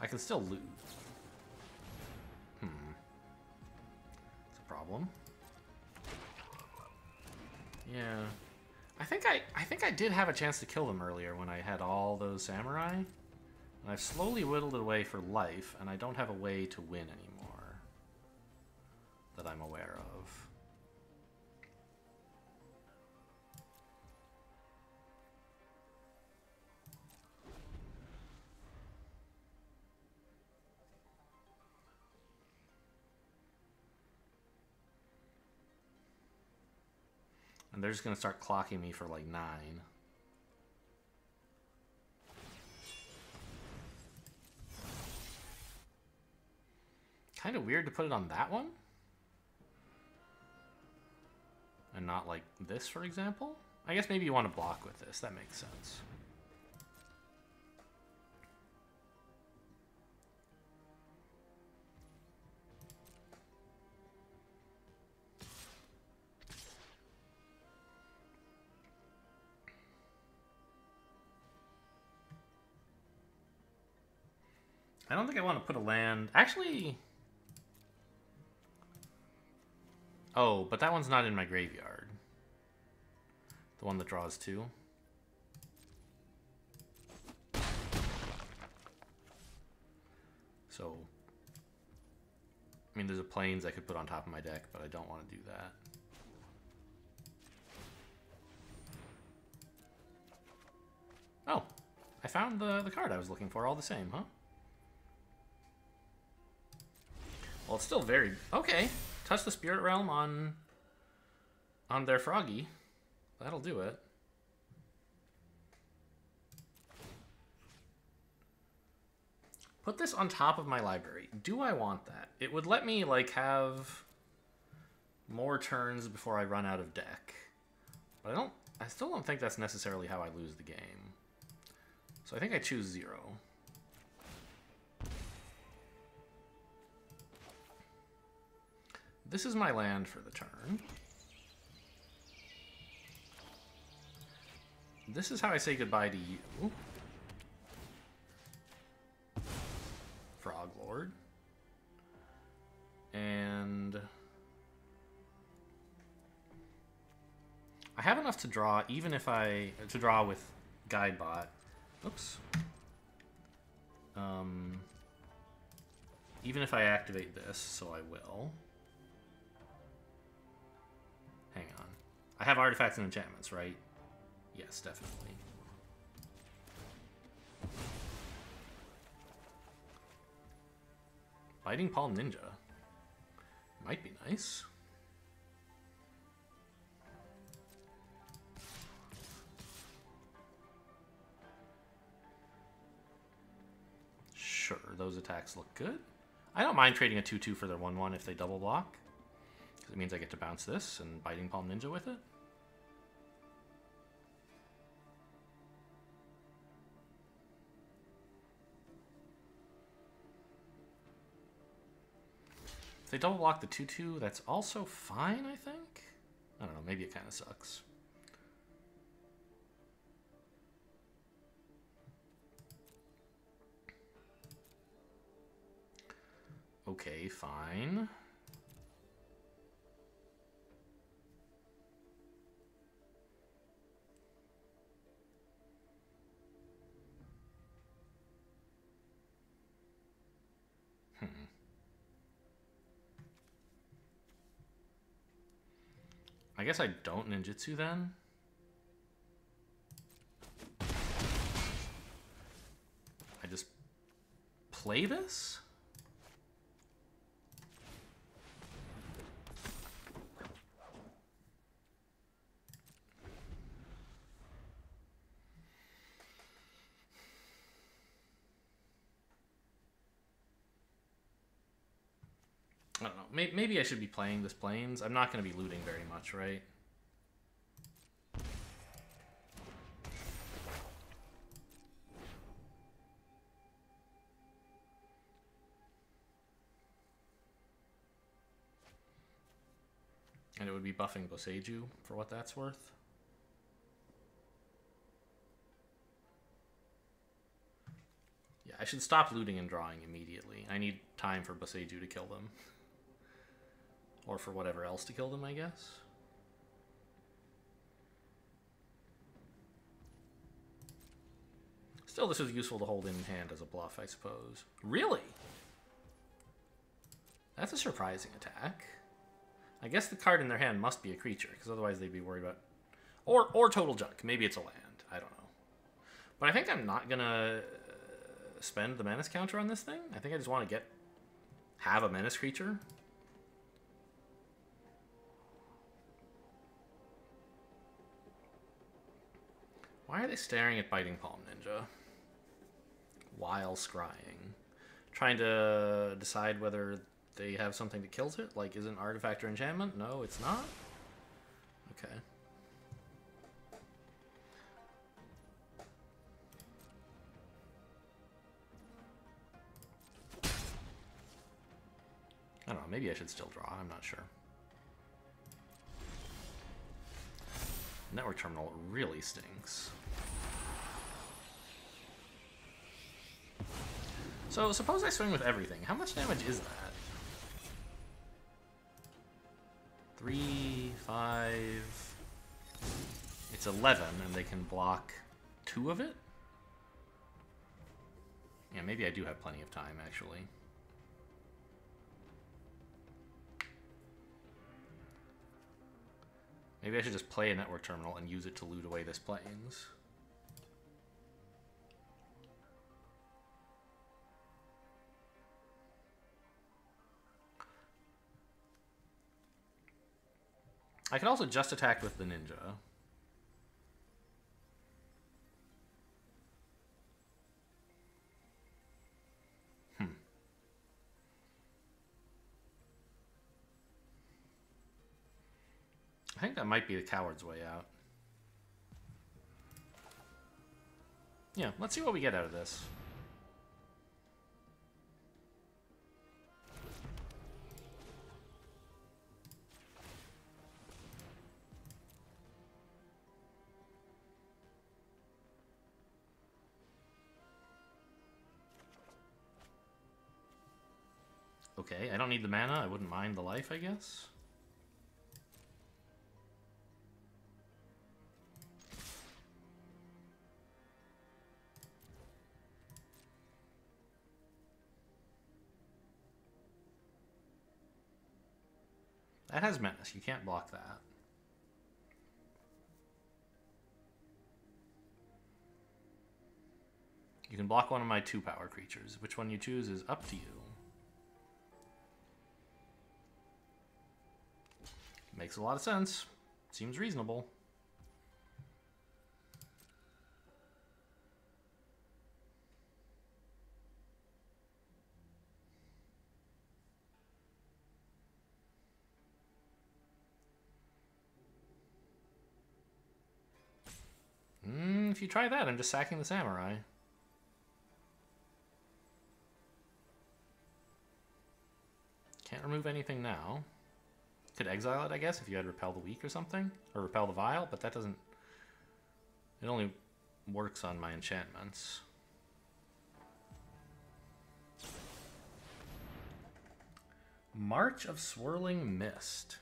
I can still lose. It's a problem. Yeah. I think I did have a chance to kill them earlier when I had all those samurai. And I've slowly whittled it away for life, and I don't have a way to win anymore that I'm aware of. And they're just going to start clocking me for like 9. Kind of weird to put it on that one. And not like this, for example. I guess maybe you want to block with this. That makes sense. I don't think I want to put a land. Actually... Oh, but that one's not in my graveyard. The one that draws 2. So... I mean, there's a plains I could put on top of my deck, but I don't want to do that. Oh, I found the card I was looking for all the same, huh? Well, it's still very... Okay. Touch the Spirit Realm on their Froggy. That'll do it. Put this on top of my library. Do I want that? It would let me, like, have more turns before I run out of deck. But I still don't think that's necessarily how I lose the game. So I think I choose 0. This is my land for the turn. This is how I say goodbye to you. Frog Lord. And I have enough to draw, even if to draw with Guidebot. Oops. Even if I activate this, so I will. Hang on. I have artifacts and enchantments, right? Yes, definitely. Biting Paw Ninja. Might be nice. Sure, those attacks look good. I don't mind trading a 2/2 for their 1/1 if they double block. Because it means I get to bounce this and Biting Palm Ninja with it. If they double block the 2/2, that's also fine, I think? I don't know, maybe it kind of sucks. Okay, fine. I guess I don't ninjutsu then. I just play this? I don't know. Maybe I should be playing this Plains. I'm not going to be looting very much, right? And it would be buffing Boseiju for what that's worth. Yeah, I should stop looting and drawing immediately. I need time for Boseiju to kill them. Or for whatever else to kill them, I guess. Still, this is useful to hold in hand as a bluff, I suppose. Really? That's a surprising attack. I guess the card in their hand must be a creature, because otherwise they'd be worried about... Or total junk. Maybe it's a land. I don't know. But I think I'm not going to spend the menace counter on this thing. I think I just want to have a menace creature. Why are they staring at Biting Palm Ninja while scrying? Trying to decide whether they have something that kills it? Like, is it an artifact or enchantment? No, it's not? Okay. I don't know, maybe I should still draw, I'm not sure. Network Terminal really stinks. So suppose I swing with everything. How much damage is that? 3, 5... It's 11, and they can block 2 of it? Yeah, maybe I do have plenty of time, actually. Maybe I should just play a Network Terminal and use it to loot away this Plains. I could also just attack with the Ninja. I think that might be the coward's way out. Yeah, let's see what we get out of this. Okay, I don't need the mana. I wouldn't mind the life, I guess. That has menace. You can't block that. You can block one of my 2-power creatures. Which one you choose is up to you. Makes a lot of sense. Seems reasonable. if you try that, I'm just sacking the samurai. Can't remove anything now. Could exile it, I guess, if you had Repel the Weak or something. Or Repel the Vile, but that doesn't... It only works on my enchantments. March of Swirling Mist.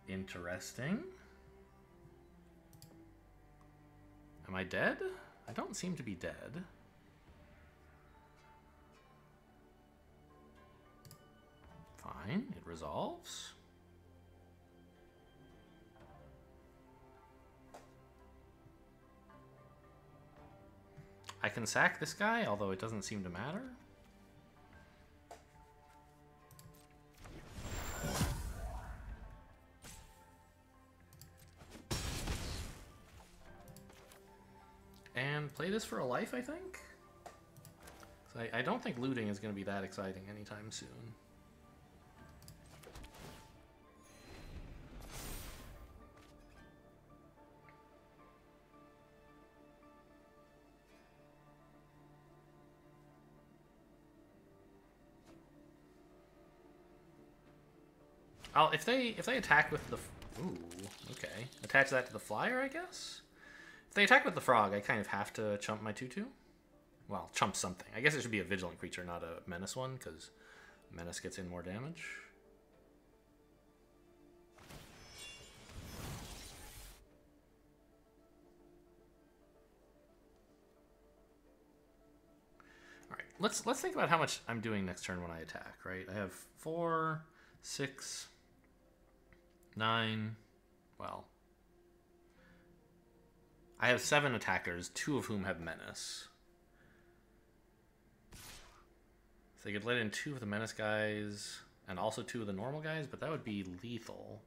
Interesting. Am I dead? I don't seem to be dead. Fine, it resolves. I can sack this guy, although it doesn't seem to matter. And play this for a life, I think? I don't think looting is going to be that exciting anytime soon. If they attack with the... Ooh, okay. Attach that to the flyer, I guess? If they attack with the frog, I kind of have to chump my 2/2. Well, chump something. I guess it should be a vigilant creature, not a menace one, because menace gets in more damage. Alright, let's think about how much I'm doing next turn when I attack, right? I have 4, 6, 9, well... I have 7 attackers, 2 of whom have menace. So they could let in 2 of the menace guys, and also 2 of the normal guys, but that would be lethal.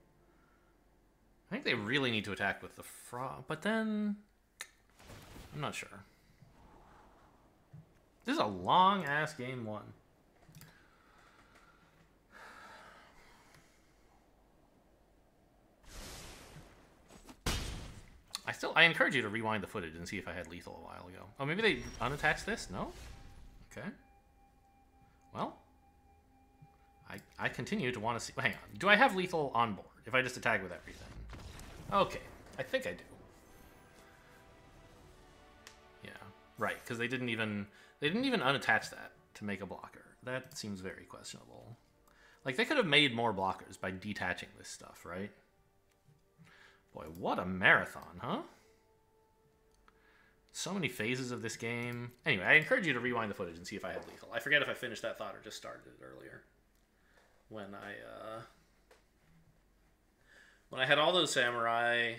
I think they really need to attack with the frog, but then... I'm not sure. This is a long-ass game 1. I encourage you to rewind the footage and see if I had lethal a while ago. Oh, maybe they unattached this? No? Okay. Well, I continue to want to see... Hang on. Do I have lethal on board if I just attack with everything? Okay. I think I do. Yeah. Right, because they didn't even unattach that to make a blocker. That seems very questionable. Like, they could have made more blockers by detaching this stuff, right? Boy, what a marathon, huh? So many phases of this game. Anyway, I encourage you to rewind the footage and see if I had lethal. I forget if I finished that thought or just started it earlier. When I had all those samurai.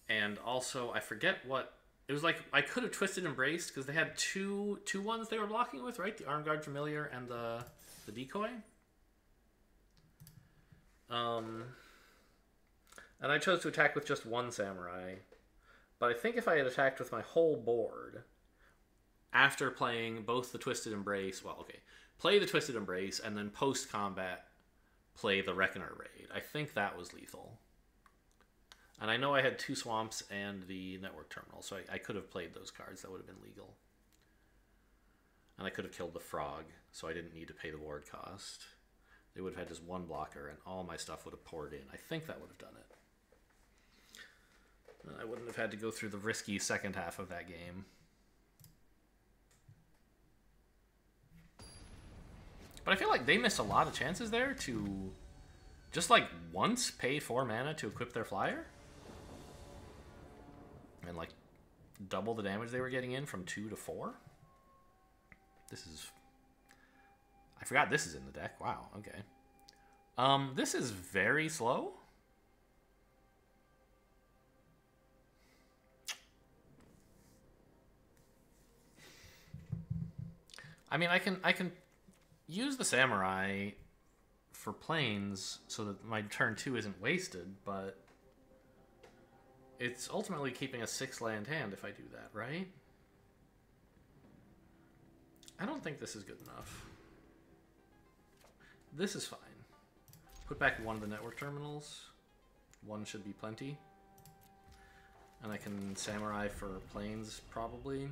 And also, I forget what... It was like, I could have Twisted Embraced, because they had two ones they were blocking with, right? The Armed Guard Familiar and the Decoy. And I chose to attack with just 1 samurai. But I think if I had attacked with my whole board, after playing both the Twisted Embrace, well, okay, play the Twisted Embrace, and then post-combat play the Reckoner Raid, I think that was lethal. And I know I had 2 swamps and the Network Terminal, so I could have played those cards. That would have been legal. And I could have killed the frog, so I didn't need to pay the ward cost. They would have had just 1 blocker, and all my stuff would have poured in. I think that would have done it. I wouldn't have had to go through the risky second half of that game. But I feel like they missed a lot of chances there to just, like, once pay 4 mana to equip their flyer. And, like, double the damage they were getting in from 2 to 4. This is... I forgot this is in the deck. Wow, okay. This is very slow. I mean, I can use the samurai for planes so that my turn 2 isn't wasted, but it's ultimately keeping a 6-land hand if I do that, right? I don't think this is good enough. This is fine. Put back one of the network terminals. One should be plenty. And I can samurai for planes, probably.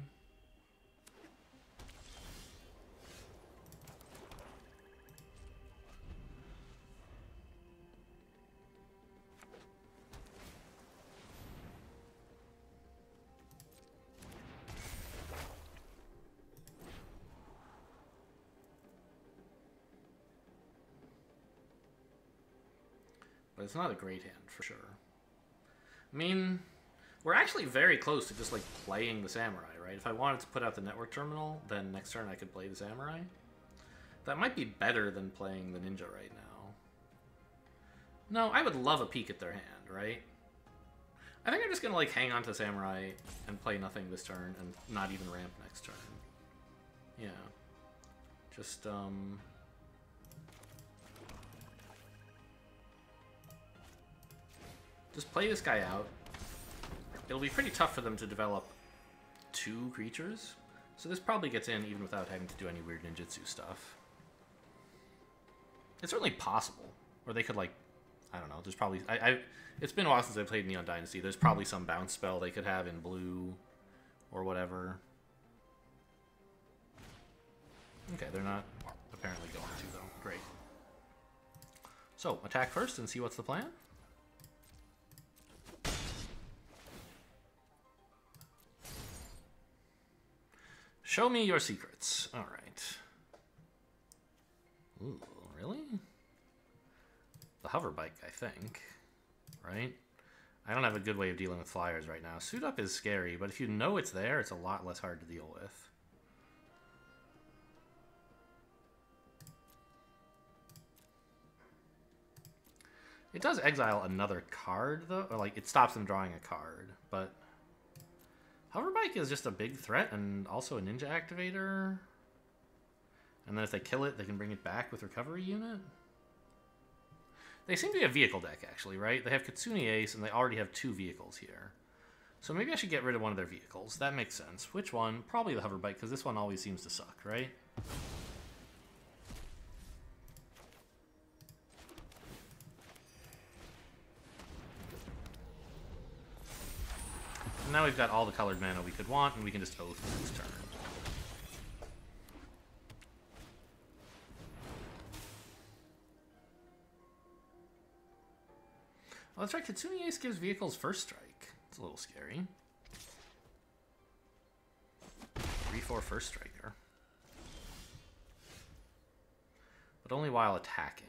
But it's not a great hand, for sure. I mean, we're actually very close to just, like, playing the samurai, right? If I wanted to put out the network terminal, then next turn I could play the samurai. That might be better than playing the ninja right now. No, I would love a peek at their hand, right? I think I'm just gonna, like, hang on to the samurai and play nothing this turn and not even ramp next turn. Yeah. Just, just play this guy out. It'll be pretty tough for them to develop 2 creatures, so this probably gets in even without having to do any weird ninjutsu stuff. It's certainly possible. Or they could, like, I don't know, there's probably... it's been a while since I played Neon Dynasty. There's probably some bounce spell they could have in blue or whatever. Okay, they're not apparently going to, though. Great. So, attack first and see what's the plan. Show me your secrets. All right. Ooh, really? The hover bike, I think. Right? I don't have a good way of dealing with flyers right now. Suit up is scary, but if you know it's there, it's a lot less hard to deal with. It does exile another card, though. Or, like, it stops them drawing a card, but... Hoverbike is just a big threat and also a ninja activator. And then if they kill it, they can bring it back with recovery unit. They seem to be a vehicle deck, actually, right? They have Kitsune Ace, and they already have 2 vehicles here. So maybe I should get rid of one of their vehicles. That makes sense. Which one? Probably the Hoverbike, because this one always seems to suck, right? And now we've got all the colored mana we could want, and we can just oath next turn. Oh, that's right. Kitsune Ace gives vehicles first strike. It's a little scary. 3/4 first striker. But only while attacking.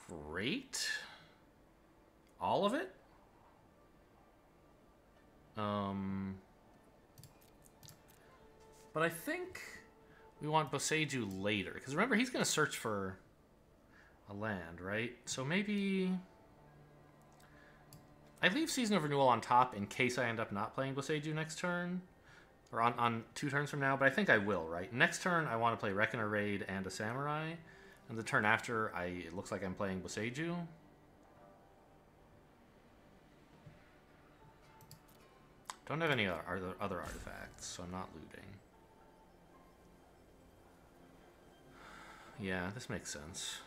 Great. All of it? But I think we want Boseiju later. Because remember, he's going to search for a land, right? So maybe... I leave Season of Renewal on top in case I end up not playing Boseiju next turn. Or on 2 turns from now, but I think I will, right? Next turn, I want to play Reckoner Raid and a Samurai. And the turn after, it looks like I'm playing Boseiju. Don't have any other artifacts, so I'm not looting. Yeah, this makes sense.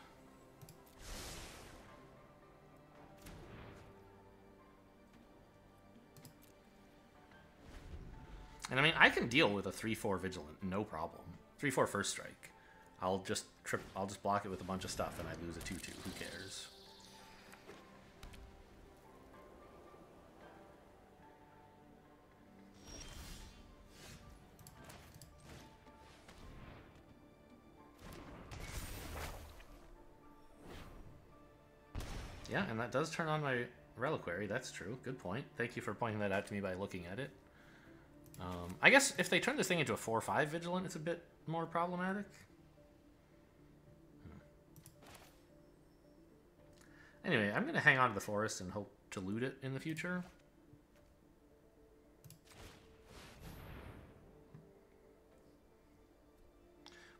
And I mean, I can deal with a 3/4 Vigilant, no problem. 3/4 first strike. I'll just block it with a bunch of stuff and I lose a 2/2. Who cares? Yeah, and that does turn on my Reliquary. That's true. Good point. Thank you for pointing that out to me by looking at it. I guess if they turn this thing into a 4/5 Vigilant, it's a bit more problematic. Anyway, I'm going to hang on to the forest and hope to loot it in the future.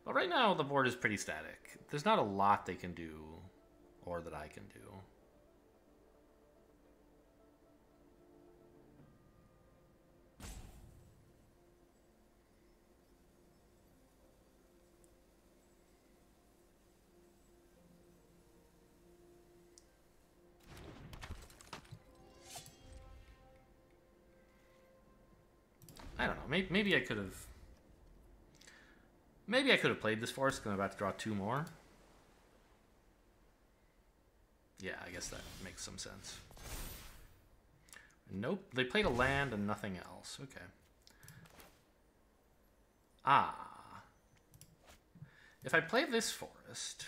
But right now, the board is pretty static. There's not a lot they can do, or that I can do. I don't know. Maybe I could have... Maybe I could have played this forest because I'm about to draw 2 more. Yeah, I guess that makes some sense. Nope, they played a land and nothing else. Okay. Ah. If I play this forest,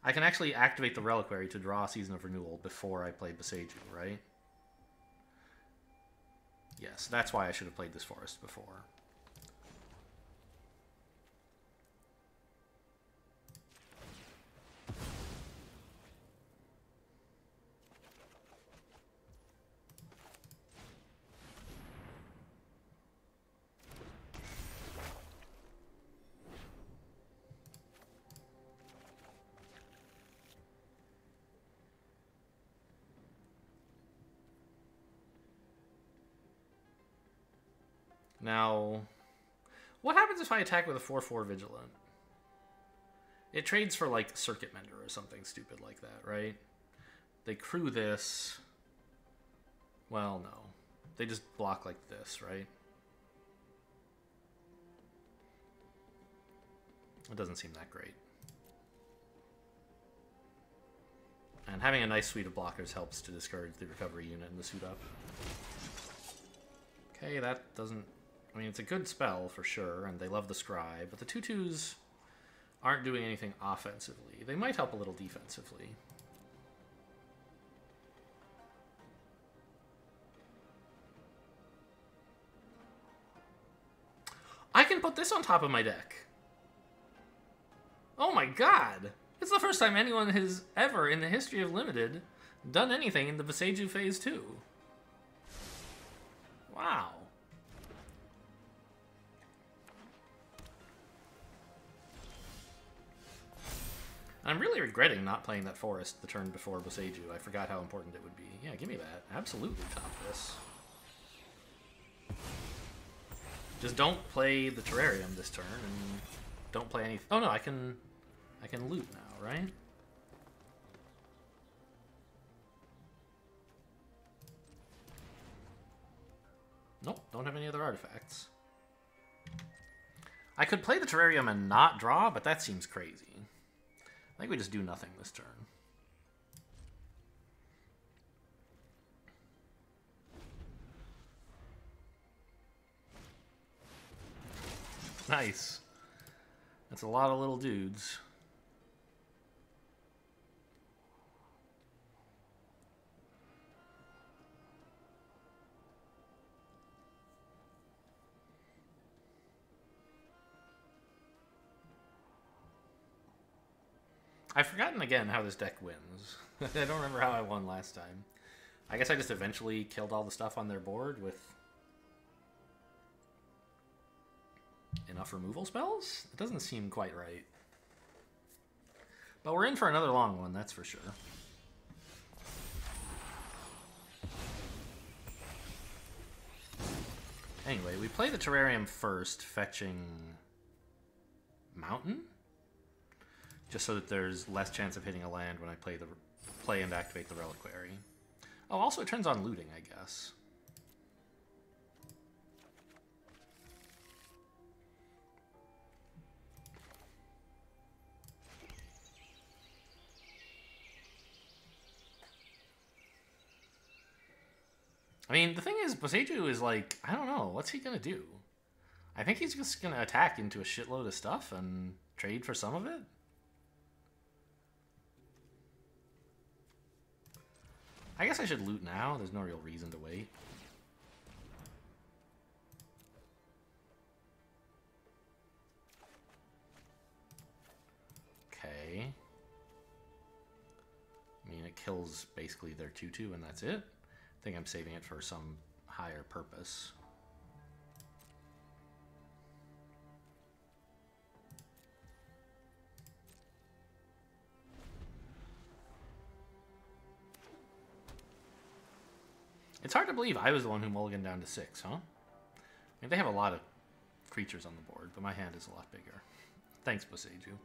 I can actually activate the Reliquary to draw Season of Renewal before I play Boseiju, right? Yes, that's why I should have played this forest before. Now, what happens if I attack with a 4/4 Vigilant? It trades for, like, Circuit Mender or something stupid like that, right? They crew this. Well, no. They just block like this, right? It doesn't seem that great. And having a nice suite of blockers helps to discourage the recovery unit in the suit up. Okay, that doesn't... I mean, it's a good spell for sure, and they love the Scry, but the 2/2s aren't doing anything offensively. They might help a little defensively. I can put this on top of my deck. Oh my god! It's the first time anyone has ever, in the history of Limited, done anything in the Boseiju Phase 2. Wow. I'm really regretting not playing that forest the turn before Boseiju. I forgot how important it would be. Yeah, give me that. Absolutely top this. Just don't play the Terrarium this turn, and don't play any... Oh no, I can loot now, right? Nope, don't have any other artifacts. I could play the Terrarium and not draw, but that seems crazy. I think we just do nothing this turn. Nice. That's a lot of little dudes. I've forgotten again how this deck wins. I don't remember how I won last time. I guess I just eventually killed all the stuff on their board with enough removal spells? It doesn't seem quite right. But we're in for another long one, that's for sure. Anyway, we play the Terrarium first, fetching Mountain? Just so that there's less chance of hitting a land when I play and activate the Reliquary. Oh, also it turns on looting, I guess. I mean, the thing is, Boseiju is like, I don't know, what's he gonna do? I think he's just gonna attack into a shitload of stuff and trade for some of it. I guess I should loot now. There's no real reason to wait. Okay. I mean, it kills basically their 2/2 and that's it. I think I'm saving it for some higher purpose. It's hard to believe I was the one who mulliganed down to 6, huh? I mean, they have a lot of creatures on the board, but my hand is a lot bigger. Thanks, Boseiju.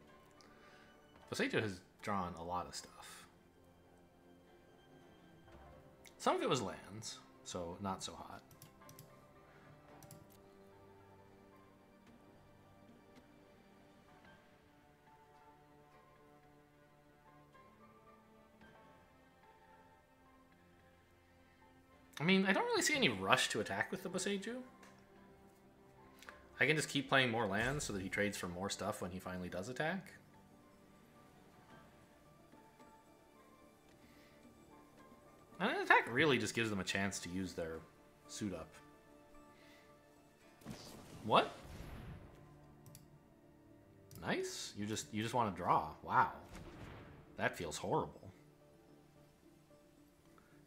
Boseiju has drawn a lot of stuff. Some of it was lands, so not so hot. I mean, I don't really see any rush to attack with the Boseiju. I can just keep playing more lands so that he trades for more stuff when he finally does attack. And an attack really just gives them a chance to use their suit up. What? Nice. You just want to draw. Wow. That feels horrible.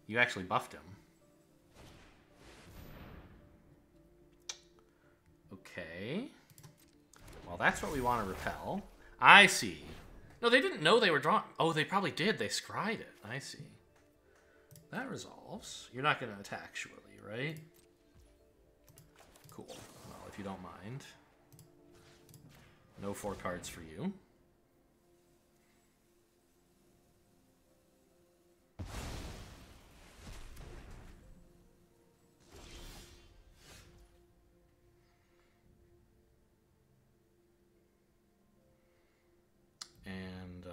You actually buffed him. Okay. Well, that's what we want to repel. I see. No, they didn't know they were drawing. Oh, they probably did. They scryed it. I see. That resolves. You're not going to attack, surely, right? Cool. Well, if you don't mind. No 4 cards for you. And,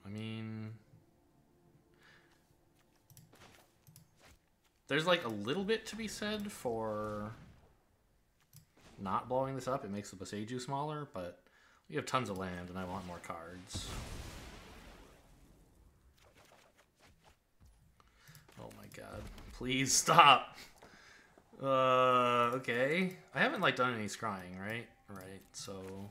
I mean... There's like a little bit to be said for not blowing this up. It makes the Boseiju smaller, but we have tons of land and I want more cards. Oh my god. Please stop. Okay. I haven't like done any scrying, right? Right, so...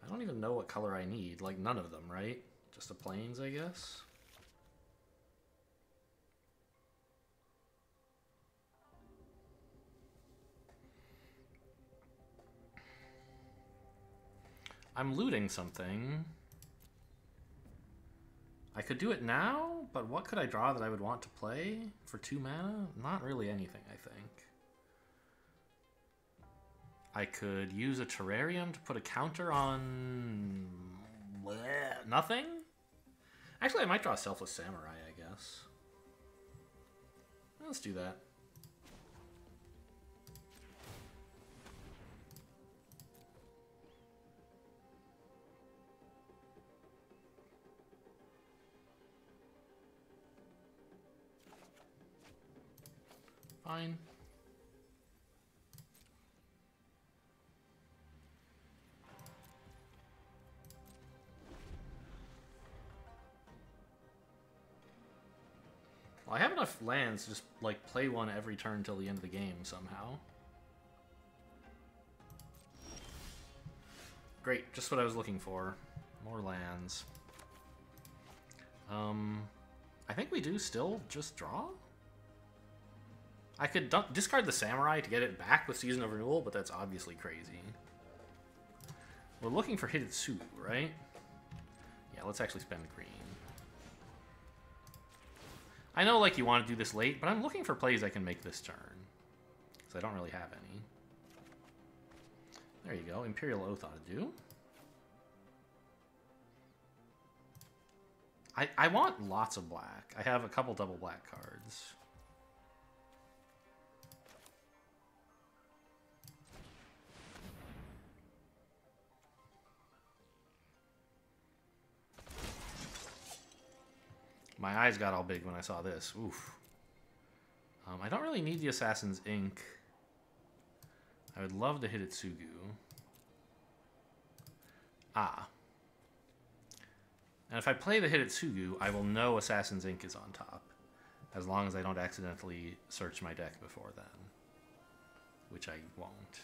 I don't even know what color I need. Like, none of them, right? Just the plains, I guess? I'm looting something. I could do it now, but what could I draw that I would want to play for 2 mana? Not really anything, I think. I could use a terrarium to put a counter on... nothing? Actually, I might draw a Selfless Samurai, I guess. Let's do that. Fine. Well, I have enough lands to just, like, play one every turn till the end of the game, somehow. Great, just what I was looking for. More lands. I think we do still just draw? I could discard the Samurai to get it back with Season of Renewal, but that's obviously crazy. We're looking for Hidetsugu, right? Yeah, let's actually spend green. I know, like, you want to do this late, but I'm looking for plays I can make this turn. Because I don't really have any. There you go. Imperial Oath ought to do. I want lots of black. I have a couple double black cards. My eyes got all big when I saw this. Oof. I don't really need the Assassin's Ink. I would love the Hidetsugu. Ah. And if I play the Hidetsugu, I will know Assassin's Ink is on top. As long as I don't accidentally search my deck before then. Which I won't.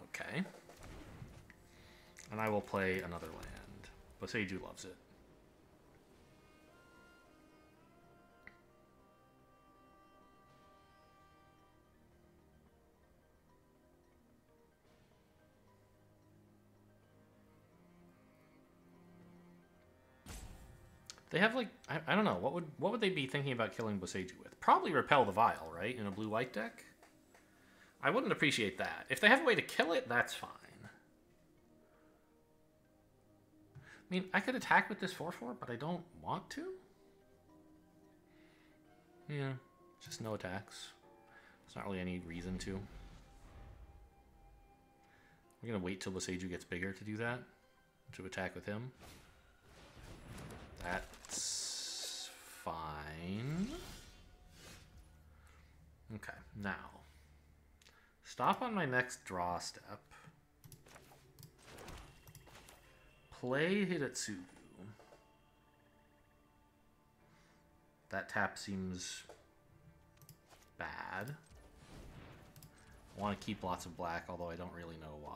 Okay. And I will play another land. Boseiju loves it. They have, like, I don't know, what would they be thinking about killing Boseiju with? Probably Repel the Vial, right? In a blue-white deck? I wouldn't appreciate that. If they have a way to kill it, that's fine. I mean, I could attack with this 4/4, but I don't want to. Yeah, just no attacks. There's not really any reason to. We're gonna wait till Boseiju gets bigger to do that, to attack with him. That's fine. Okay, now stop on my next draw step. Play Hidetsugu. That tap seems bad. I want to keep lots of black, although I don't really know why.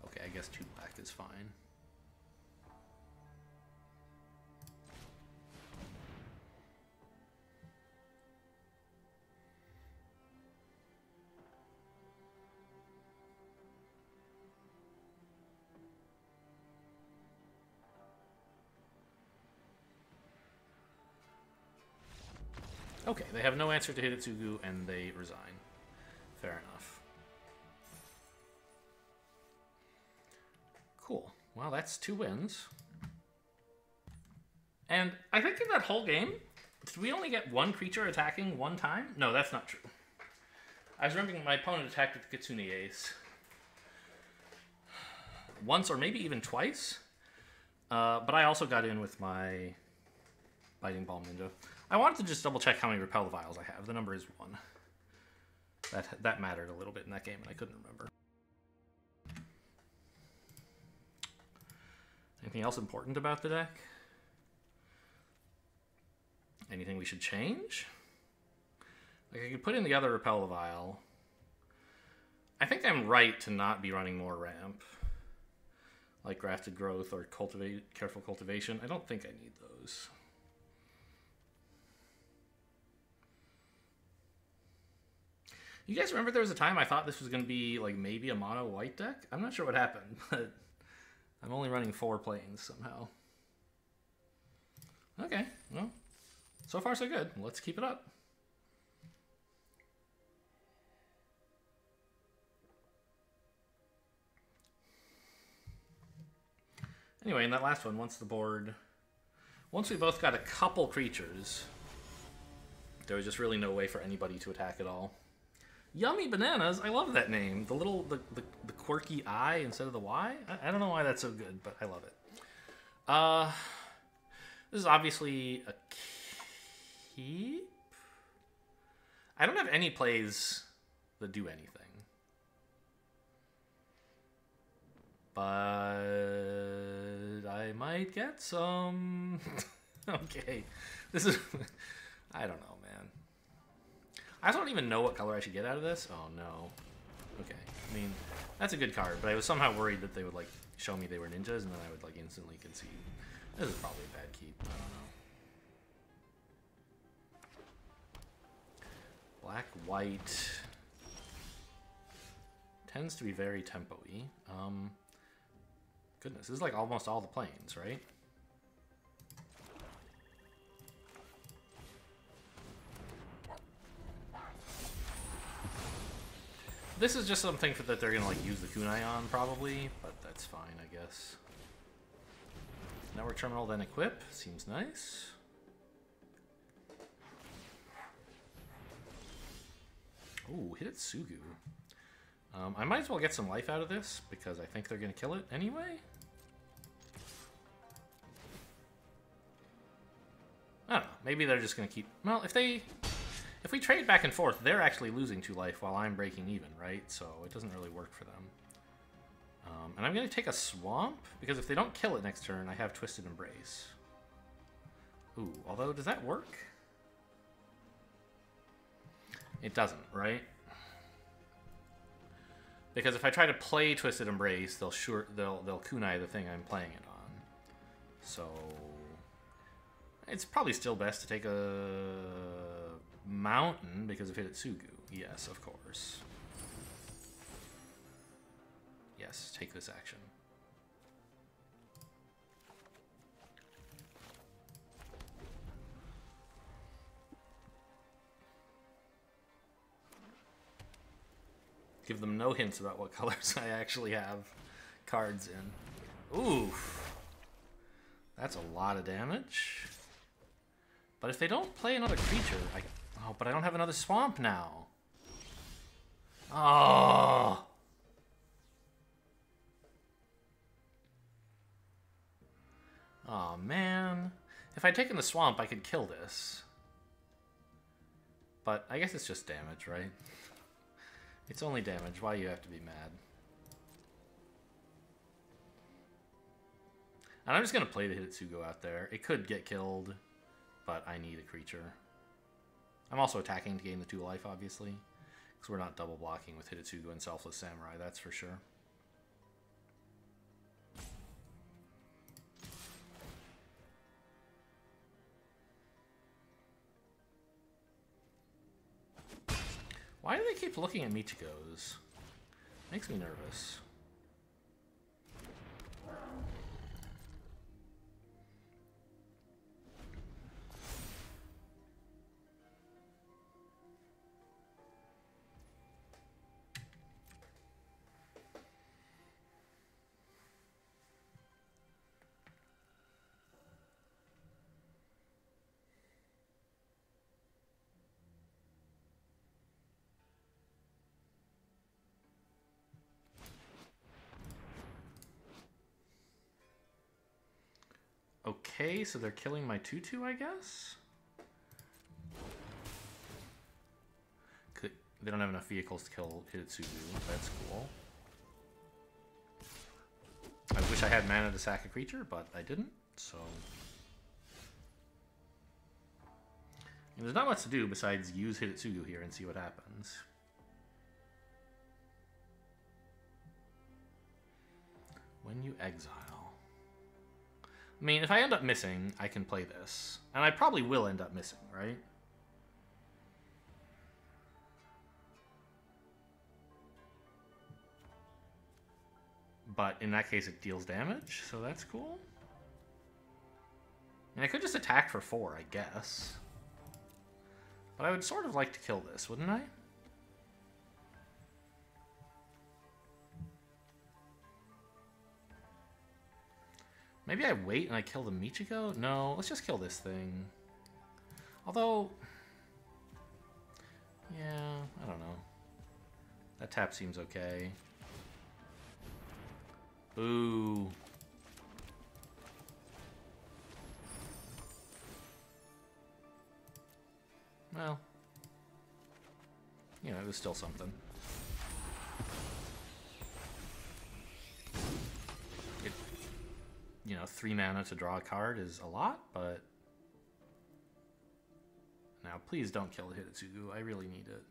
Okay, I guess 2 black is fine. Okay, they have no answer to Hidetsugu, and they resign. Fair enough. Cool. Well, that's 2 wins. And I think in that whole game, did we only get 1 creature attacking 1 time? No, that's not true. I was remembering my opponent attacked with the Kitsune Ace once or maybe even twice. But I also got in with my Biting Balm Ninja. I wanted to just double check how many Repel Vials I have. The number is 1. That mattered a little bit in that game, and I couldn't remember. Anything else important about the deck? Anything we should change? Like, I could put in the other Repel Vial. I think I'm right to not be running more ramp, like Grafted Growth or Careful Cultivation. I don't think I need those. You guys remember there was a time I thought this was going to be like maybe a mono white deck? I'm not sure what happened, but I'm only running 4 planes somehow. Okay, well, so far so good. Let's keep it up. Anyway, in that last one, once we both got a couple creatures, there was just really no way for anybody to attack at all. Yummy Bananas, I love that name. The quirky I instead of the Y. I don't know why that's so good, but I love it. This is obviously a keep. I don't have any plays that do anything. But I might get some. Okay. This is... I don't know, man. I don't even know what color I should get out of this. Oh, no. Okay. I mean, that's a good card, but I was somehow worried that they would, like, show me they were ninjas, and then I would, like, instantly concede. This is probably a bad keep. I don't know. Black, white. Tends to be very tempo-y. Goodness, this is, like, almost all the planes, right? This is just something that they're gonna like use the kunai on probably, but that's fine, I guess. Network terminal, then equip. Seems nice. Ooh, Hidetsugu. I might as well get some life out of this because I think they're gonna kill it anyway. I don't know. Maybe they're just gonna keep. Well, if we trade back and forth, they're actually losing 2 life while I'm breaking even, right? So it doesn't really work for them. And I'm going to take a Swamp, because if they don't kill it next turn, I have Twisted Embrace. Ooh, although, does that work? It doesn't, right? Because if I try to play Twisted Embrace, they'll kunai the thing I'm playing it on. So it's probably still best to take a Mountain because of Hidetsugu. Yes, of course. Yes, take this action. Give them no hints about what colors I actually have cards in. Ooh. That's a lot of damage. But if they don't play another creature, oh, but I don't have another swamp now. If I'd taken the swamp, I could kill this. But I guess it's just damage, right? It's only damage. Why do you have to be mad? And I'm just going to play the Hitotsugo out there. It could get killed, but I need a creature. I'm also attacking to gain the 2 life, obviously. Because we're not double blocking with Hitotsugo and Selfless Samurai, that's for sure. Why do they keep looking at Michigos? Makes me nervous. Okay, so they're killing my 2/2, I guess? They don't have enough vehicles to kill Hitotsugu. That's cool. I wish I had mana to sack a creature, but I didn't, so... And there's not much to do besides use Hitotsugu here and see what happens. When you exile... I mean, if I end up missing, I can play this. And I probably will end up missing, right? But in that case, it deals damage, so that's cool. And I could just attack for 4, I guess. But I would sort of like to kill this, wouldn't I? Maybe I wait and I kill the Michigo? No, let's just kill this thing. Although... yeah, I don't know. That tap seems okay. Boo. Well. You know, it was still something. You know, 3 mana to draw a card is a lot, but... Now, please don't kill Hitotsugu. I really need it.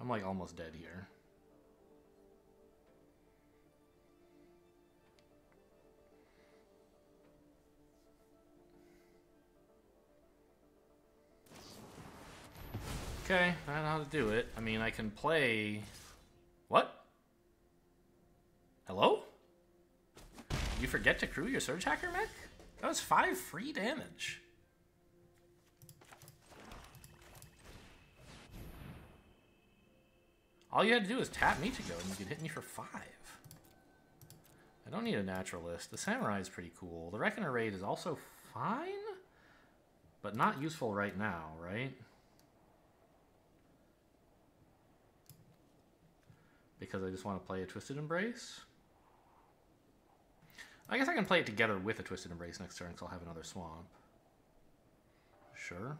I'm, like, almost dead here. Okay, I know how to do it. I mean, I can play... What? Hello? You forget to crew your Surge Hacker mech? That was 5 free damage. All you had to do was tap Michigo and you could hit me for 5. I don't need a Naturalist. The Samurai is pretty cool. The Reckoner Raid is also fine, but not useful right now, right? Because I just want to play a Twisted Embrace. I guess I can play it together with a Twisted Embrace next turn because I'll have another Swamp. Sure.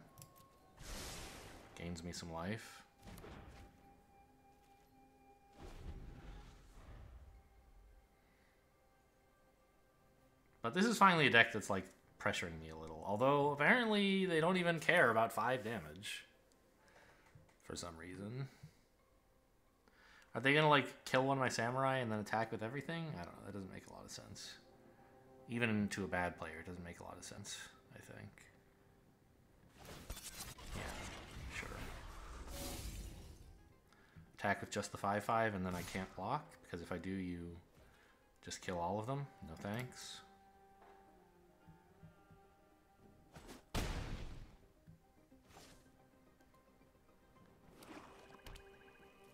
Gains me some life. But this is finally a deck that's like pressuring me a little. Although apparently they don't even care about 5 damage. For some reason. Are they going to like kill one of my Samurai and then attack with everything? I don't know. That doesn't make a lot of sense. Even to a bad player, it doesn't make a lot of sense, I think. Yeah, sure. Attack with just the 5/5 and then I can't block, because if I do, you just kill all of them. No thanks.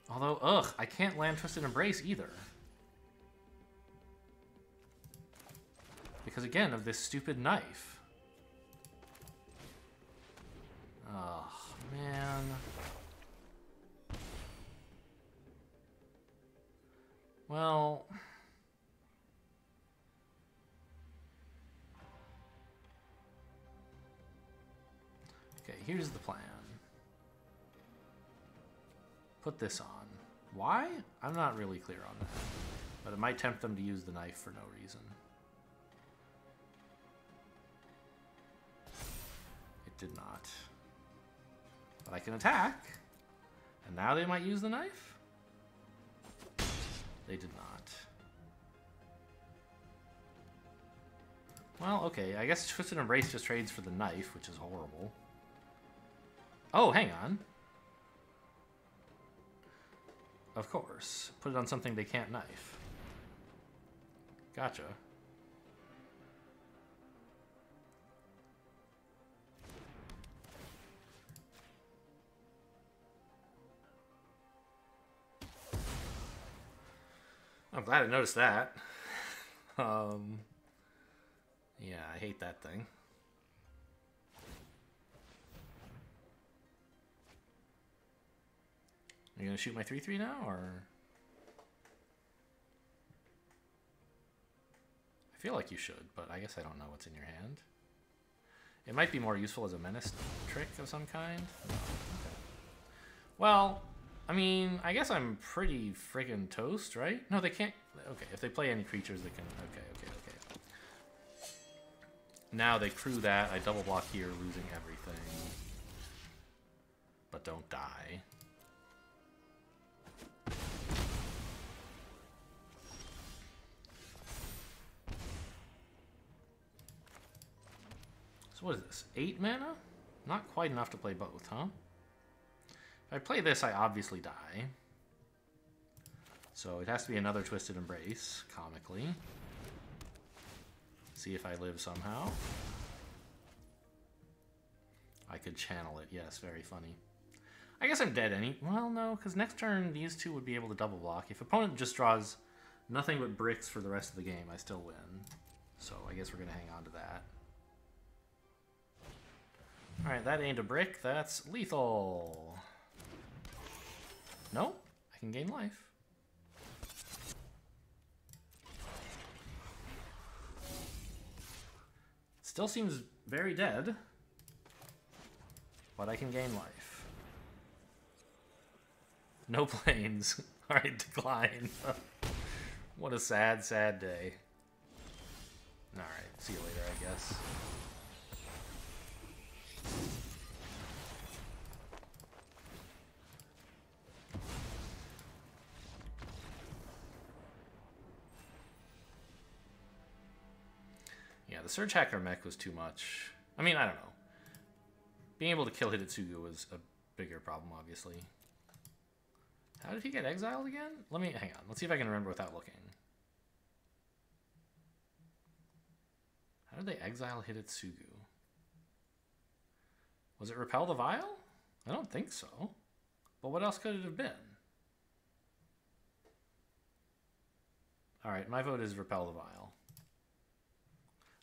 Although, ugh, I can't land Twisted Embrace either. Because again, of this stupid knife. Oh, man. Well... here's the plan. Put this on. Why? I'm not really clear on that. But it might tempt them to use the knife for no reason. It did not. But I can attack. And now they might use the knife? They did not. Well, okay, I guess Twisted Embrace just trades for the knife, which is horrible. Oh, hang on. Of course. Put it on something they can't knife. Gotcha. I'm glad I noticed that. Yeah, I hate that thing. Are you gonna shoot my 3/3 now, or? I feel like you should, but I guess I don't know what's in your hand. It might be more useful as a menace trick of some kind. No. Okay. Well, I mean, I guess I'm pretty friggin' toast, right? No, they can't. Okay, if they play any creatures, they can. Okay. Now they crew that. I double block here, losing everything. But don't die. So what is this? 8 mana? Not quite enough to play both, huh? If I play this, I obviously die. So it has to be another Twisted Embrace, comically. See if I live somehow. I could channel it. Yes, very funny. I guess I'm dead well, no, because next turn these two would be able to double block. If opponent just draws nothing but bricks for the rest of the game, I still win. So I guess we're going to hang on to that. Alright, that ain't a brick. That's lethal. No, I can gain life. Still seems very dead, but I can gain life. No planes. Alright, decline. What a sad, sad day. Alright, see you later, I guess. Yeah, the Surge Hacker mech was too much. I mean, I don't know. Being able to kill Hidetsugu was a bigger problem, obviously. How did he get exiled again? Hang on. Let's see if I can remember without looking. How did they exile Hidetsugu? Was it Repel the Vial? I don't think so. But what else could it have been? Alright, my vote is Repel the Vial.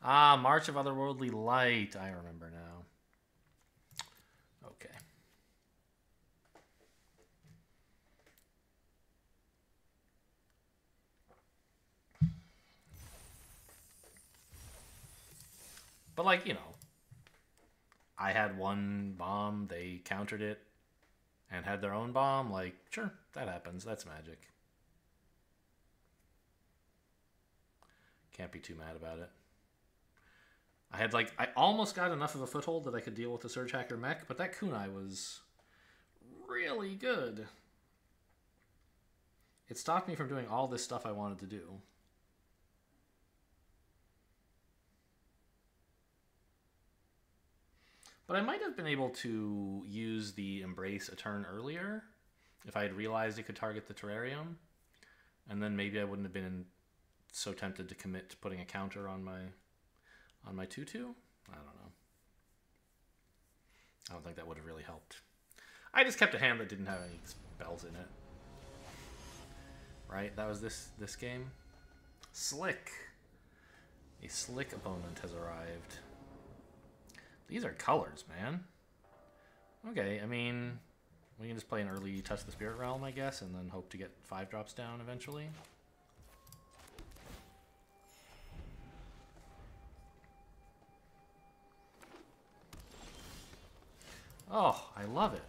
Ah, March of Otherworldly Light. I remember now. Okay. But, like, you know, I had one bomb, they countered it, and had their own bomb. Like, sure, that happens. That's Magic. Can't be too mad about it. I almost got enough of a foothold that I could deal with the Surge Hacker mech, but that kunai was really good. It stopped me from doing all this stuff I wanted to do. But I might have been able to use the Embrace a turn earlier if I had realized it could target the Terrarium. And then maybe I wouldn't have been so tempted to commit to putting a counter on my 2/2? I don't know. I don't think that would have really helped. I just kept a hand that didn't have any spells in it. Right? That was this game. Slick. A slick opponent has arrived. These are colors, man. Okay, I mean, we can just play an early Touch the Spirit Realm, I guess, and then hope to get 5 drops down eventually. Oh, I love it.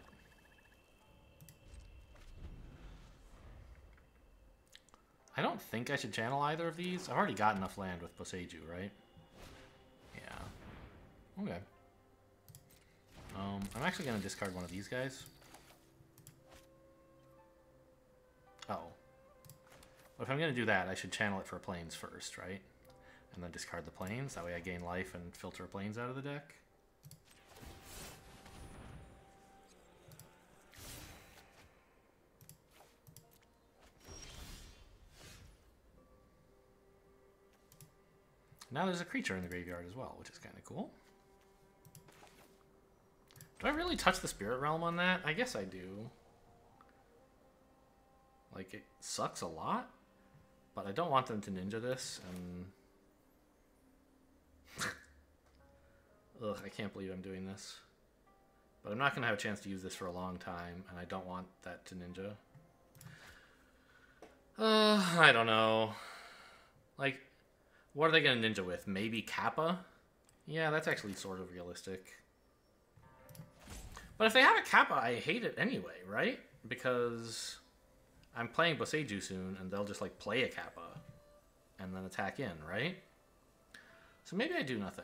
I don't think I should channel either of these. I've already got enough land with Boseiju, right? Yeah. Okay. I'm actually going to discard one of these guys. Oh. But if I'm going to do that, I should channel it for planes first, right? And then discard the planes. That way I gain life and filter planes out of the deck. Now there's a creature in the graveyard as well, which is kind of cool. Do I really touch the Spirit Realm on that? I guess I do. Like, it sucks a lot, but I don't want them to ninja this, and... Ugh, I can't believe I'm doing this. But I'm not going to have a chance to use this for a long time, and I don't want that to ninja. I don't know. Like, what are they going to ninja with? Maybe Kappa? Yeah, that's actually sort of realistic. But if they have a Kappa, I hate it anyway, right? Because I'm playing Boseiju soon, and they'll just, like, play a Kappa and then attack in, right? So maybe I do nothing.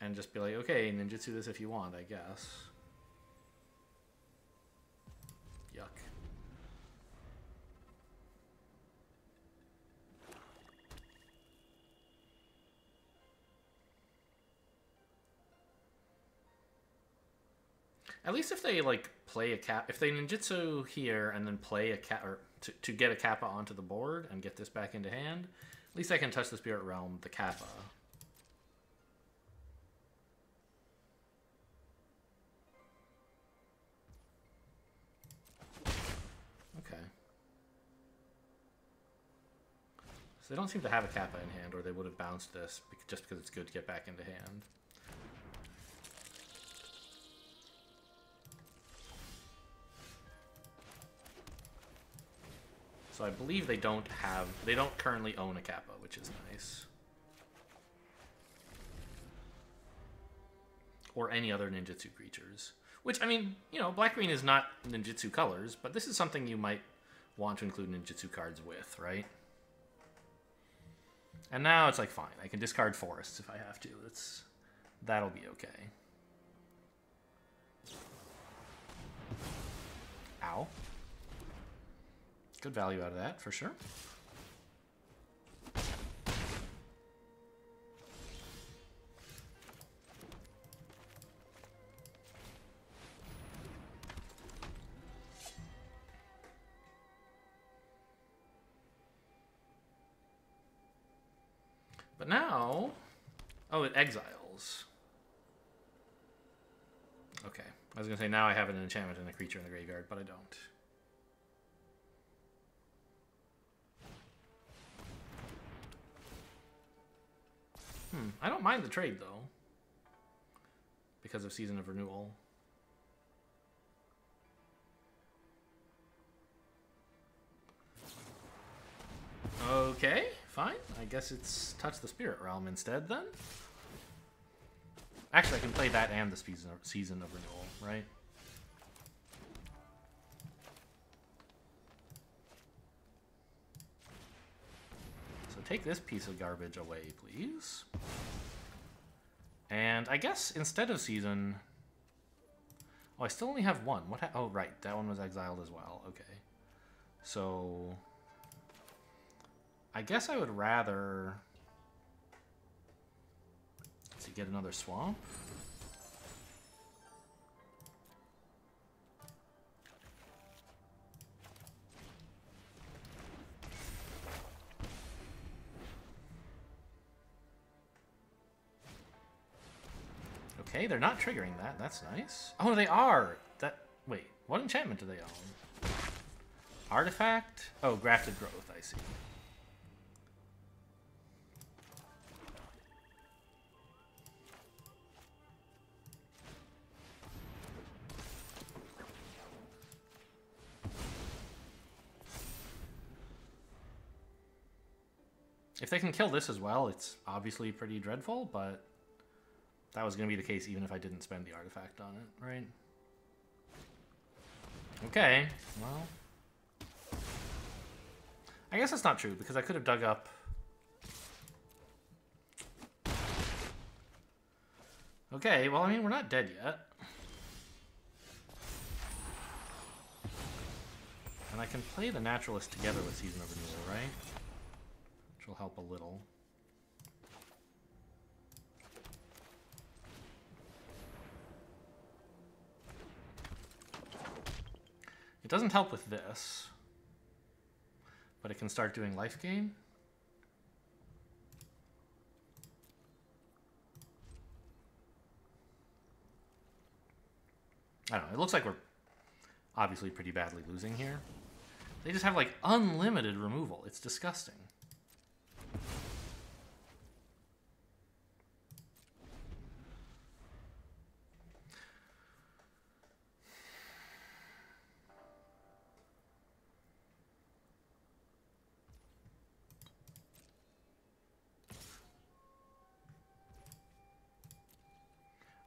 And just be like, okay, ninjutsu this if you want, I guess. Yuck. At least if they, like, play a cap... If they ninjutsu here and then play a cap... Or to get a Kappa onto the board and get this back into hand, at least I can touch the Spirit Realm, the Kappa. Okay. So they don't seem to have a Kappa in hand, or they would have bounced this just because it's good to get back into hand. So I believe they don't currently own a Kappa, which is nice. Or any other ninjutsu creatures. Which, I mean, you know, black-green is not ninjutsu colors, but this is something you might want to include ninjutsu cards with, right? And now it's like, fine, I can discard forests if I have to. That'll be okay. Ow. Good value out of that, for sure. But now... Oh, it exiles. Okay. I was going to say, now I have an enchantment and a creature in the graveyard, but I don't. I don't mind the trade, though. Because of Season of Renewal. Okay, fine. I guess it's touch the Spirit Realm instead, then. Actually, I can play that and the Season of Renewal, right? So take this piece of garbage away, please. And I guess instead of Season... Oh, I still only have one. What? Oh, right. That one was exiled as well. Okay. So... I guess I would rather... Let's see, get another swamp. Okay, they're not triggering that. That's nice. Oh, they are! Wait, what enchantment do they own? Artifact? Oh, Grafted Growth, I see. If they can kill this as well, it's obviously pretty dreadful, but That was going to be the case even if I didn't spend the artifact on it, right? Okay, well... I guess that's not true, because I could have dug up... Okay, well, I mean, we're not dead yet. And I can play the Naturalist together with Season of Renewal, right? Which will help a little. It doesn't help with this, but it can start doing life gain. I don't know, it looks like we're obviously pretty badly losing here. They just have like unlimited removal. It's disgusting.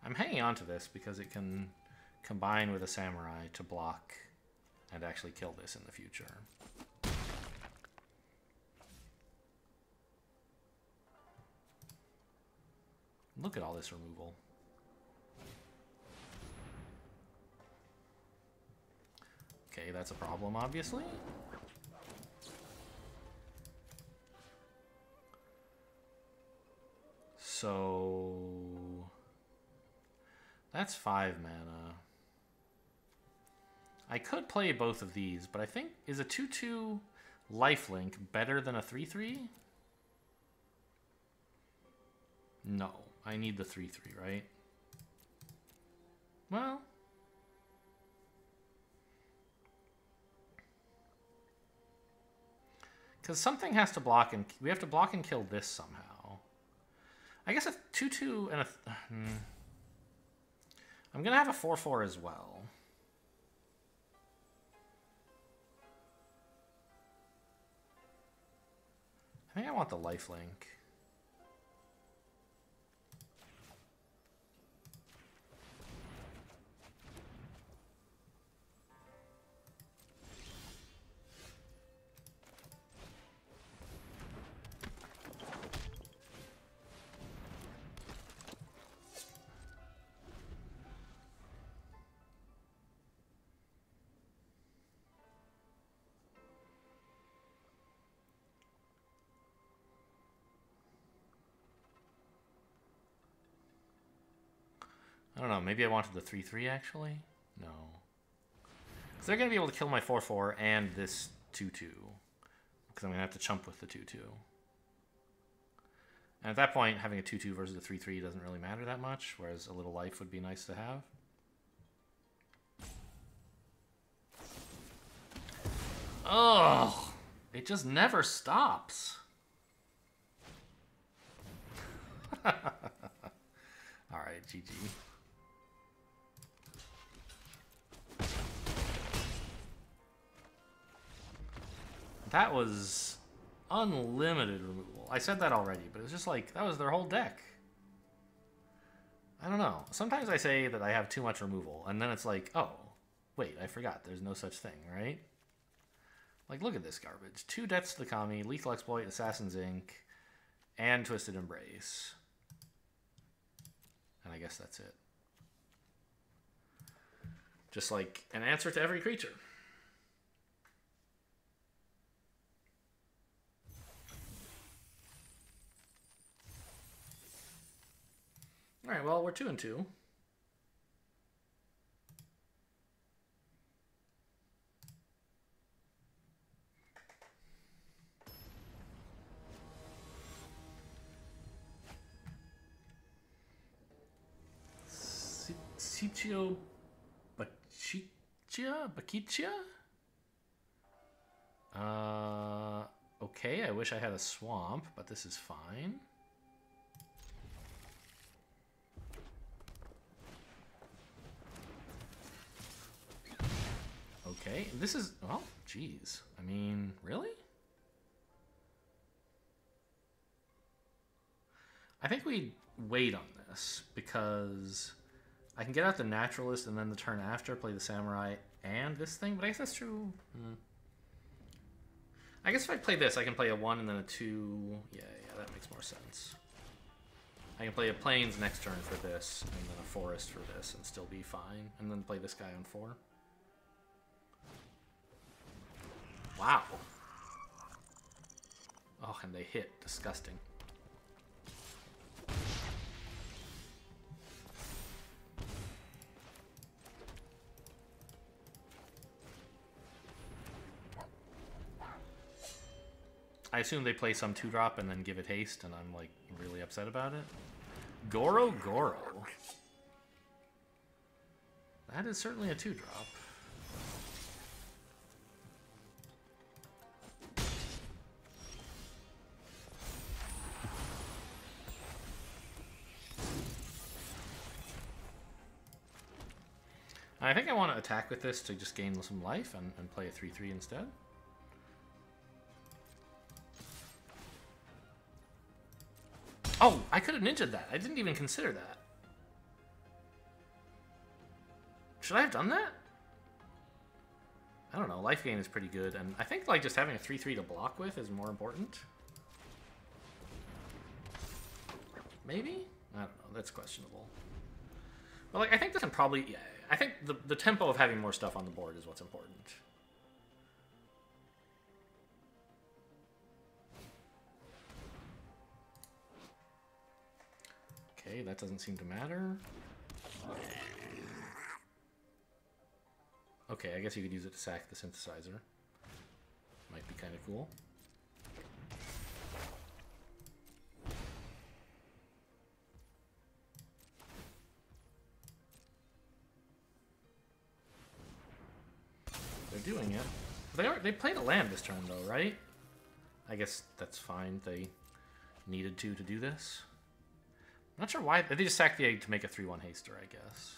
I'm hanging on to this because it can combine with a samurai to block and actually kill this in the future. Look at all this removal. Okay, that's a problem, obviously. So... that's 5 mana. I could play both of these, but I think... is a 2/2 lifelink better than a 3/3? No. I need the 3/3, right? Well... because something has to block and... we have to block and kill this somehow. I guess a 2/2 and a... I'm going to have a 4/4 as well. I think I want the lifelink. I don't know, maybe I wanted the 3/3 actually? No. Because they're going to be able to kill my 4/4 and this 2/2. Because I'm going to have to chump with the 2/2. And at that point, having a 2/2 versus a 3/3 doesn't really matter that much, whereas a little life would be nice to have. Ugh! It just never stops. Alright, GG. That was unlimited removal. I said that already, but it was just like, that was their whole deck. I don't know. Sometimes I say that I have too much removal, and then it's like, oh, wait, I forgot. There's no such thing, right? Like, look at this garbage. 2 Deaths to the Kami, Lethal Exploit, Assassin's Ink, and Twisted Embrace. And I guess that's it. Just like an answer to every creature. All right, well, we're 2-2. Sitio Bakicia? Okay, I wish I had a swamp, but this is fine. Okay, this is... well, geez. I mean, really? I think we wait on this because I can get out the naturalist and then the turn after play the samurai and this thing, but I guess that's true. I guess if I play this, I can play a 1 and then a 2. Yeah, that makes more sense. I can play a plains next turn for this, and then a forest for this, and still be fine. And then play this guy on 4. Wow. Oh, and they hit. Disgusting. I assume they play some 2-drop and then give it haste, and I'm like really upset about it. Goro Goro. That is certainly a 2-drop. I think I want to attack with this to just gain some life and play a 3-3 instead. Oh, I could have ninja'd that. I didn't even consider that. Should I have done that? I don't know. Life gain is pretty good, and I think like just having a 3-3 to block with is more important. Maybe? I don't know. That's questionable. But like, I think this can probably... Yeah, I think the tempo of having more stuff on the board is what's important. Okay, that doesn't seem to matter. Okay, I guess you could use it to sack the synthesizer. Might be kind of cool. They're doing it. They played a land this turn though, right? I guess that's fine. They needed to do this. I'm not sure why. They just sacked the egg to make a 3-1 haster, I guess.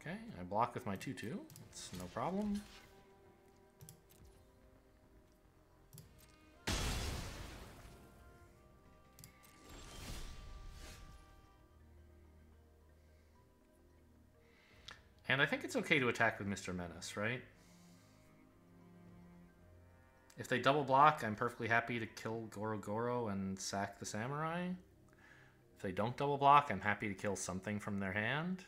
Okay, I block with my 2-2. It's no problem. And I think it's okay to attack with Mr. Menace, right? If they double block, I'm perfectly happy to kill Goro Goro and sack the samurai. If they don't double block, I'm happy to kill something from their hand.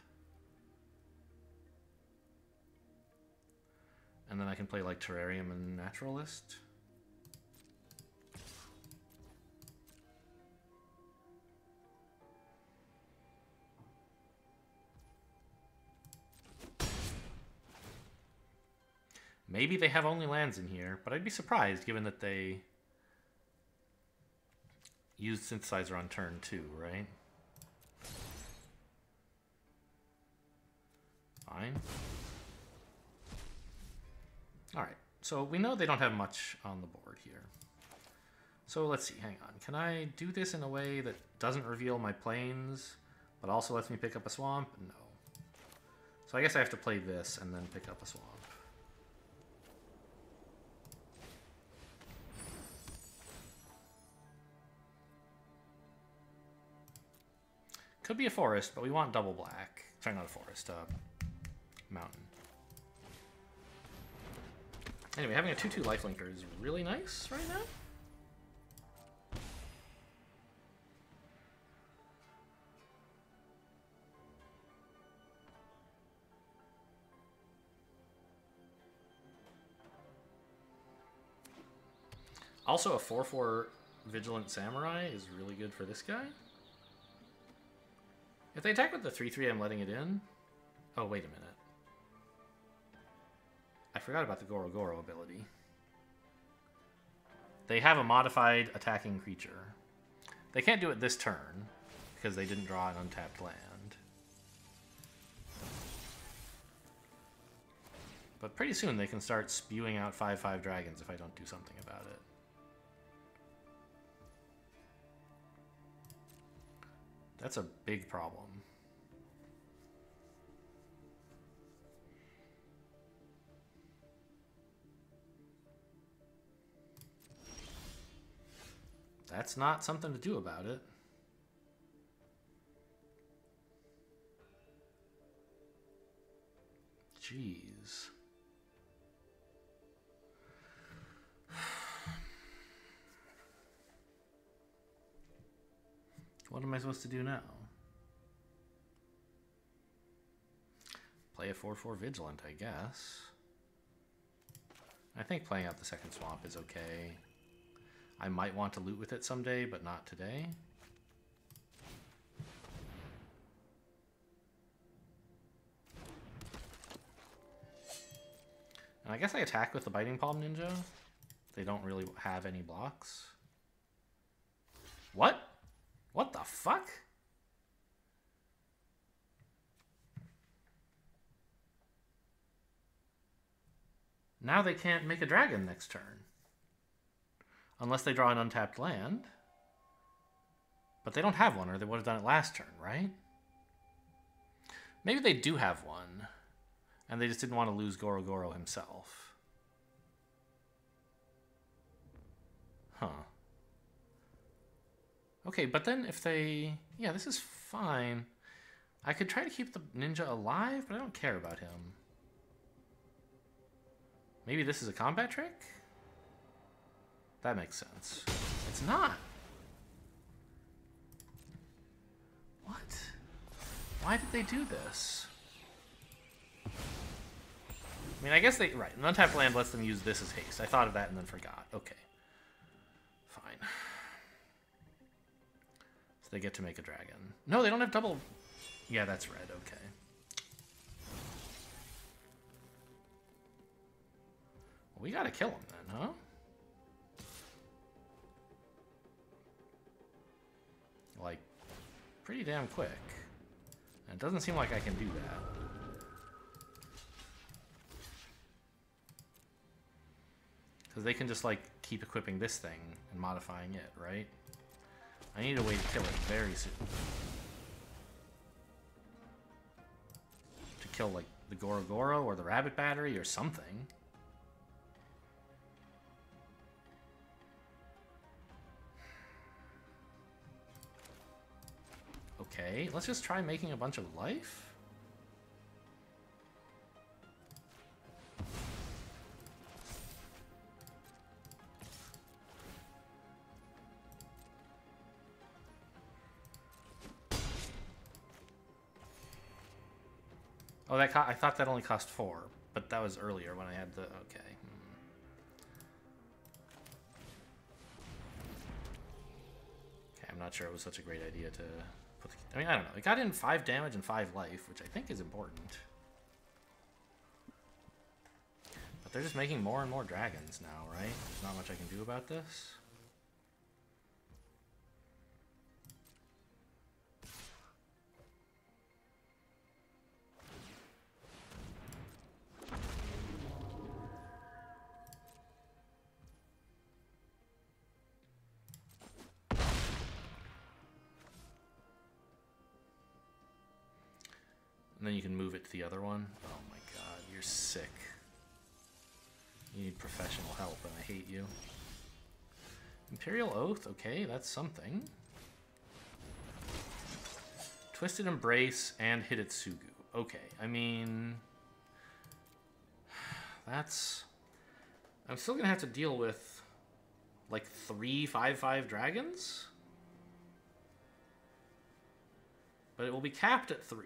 And then I can play like Terrarium and Naturalist. Maybe they have only lands in here, but I'd be surprised given that they used Synthesizer on turn 2, right? Fine. Alright, so we know they don't have much on the board here. So let's see, hang on. Can I do this in a way that doesn't reveal my plains, but also lets me pick up a swamp? No. So I guess I have to play this and then pick up a swamp. Could be a forest, but we want double black. Sorry, not a forest, mountain. Anyway, having a 2-2 lifelinker is really nice right now. Also, a 4-4 Vigilant Samurai is really good for this guy. If they attack with the 3-3, I'm letting it in. Oh, wait a minute. I forgot about the Goro Goro ability. They have a modified attacking creature. They can't do it this turn, because they didn't draw an untapped land. But pretty soon they can start spewing out 5/5 dragons if I don't do something about it. That's a big problem. That's not something to do about it. Jeez. What am I supposed to do now? Play a 4/4 Vigilant, I guess. I think playing out the second swamp is okay. I might want to loot with it someday, but not today. And I guess I attack with the Biting Palm Ninja. They don't really have any blocks. What? What the fuck? Now they can't make a dragon next turn. Unless they draw an untapped land. But they don't have one, or they would have done it last turn, right? Maybe they do have one. And they just didn't want to lose Goro Goro himself. Huh. Okay, but then if they... Yeah, this is fine. I could try to keep the ninja alive, but I don't care about him. Maybe this is a combat trick? That makes sense. It's not. What? Why did they do this? I mean, I guess they... Right, an untapped land lets them use this as haste. I thought of that and then forgot. Okay. Fine. So they get to make a dragon. No, they don't have double... Yeah, that's red. Okay. Well, we gotta kill him then, huh? Like, pretty damn quick. And it doesn't seem like I can do that. Because they can just, like, keep equipping this thing and modifying it, right? I need a way to kill it very soon. To kill, like, the Goro Goro or the Rabbit Battery or something. Okay, let's just try making a bunch of life. Oh, I thought that only cost 4, but that was earlier when I had the... Okay. Okay, I'm not sure it was such a great idea to put... I mean, I don't know. It got in 5 damage and 5 life, which I think is important. But they're just making more and more dragons now, right? There's not much I can do about this. And then you can move it to the other one. Oh my god, you're sick. You need professional help, and I hate you. Imperial Oath, okay, that's something. Twisted Embrace and Hidetsugu. Okay, I mean... That's... I'm still gonna have to deal with, like, 3 5/5 dragons? But it will be capped at 3.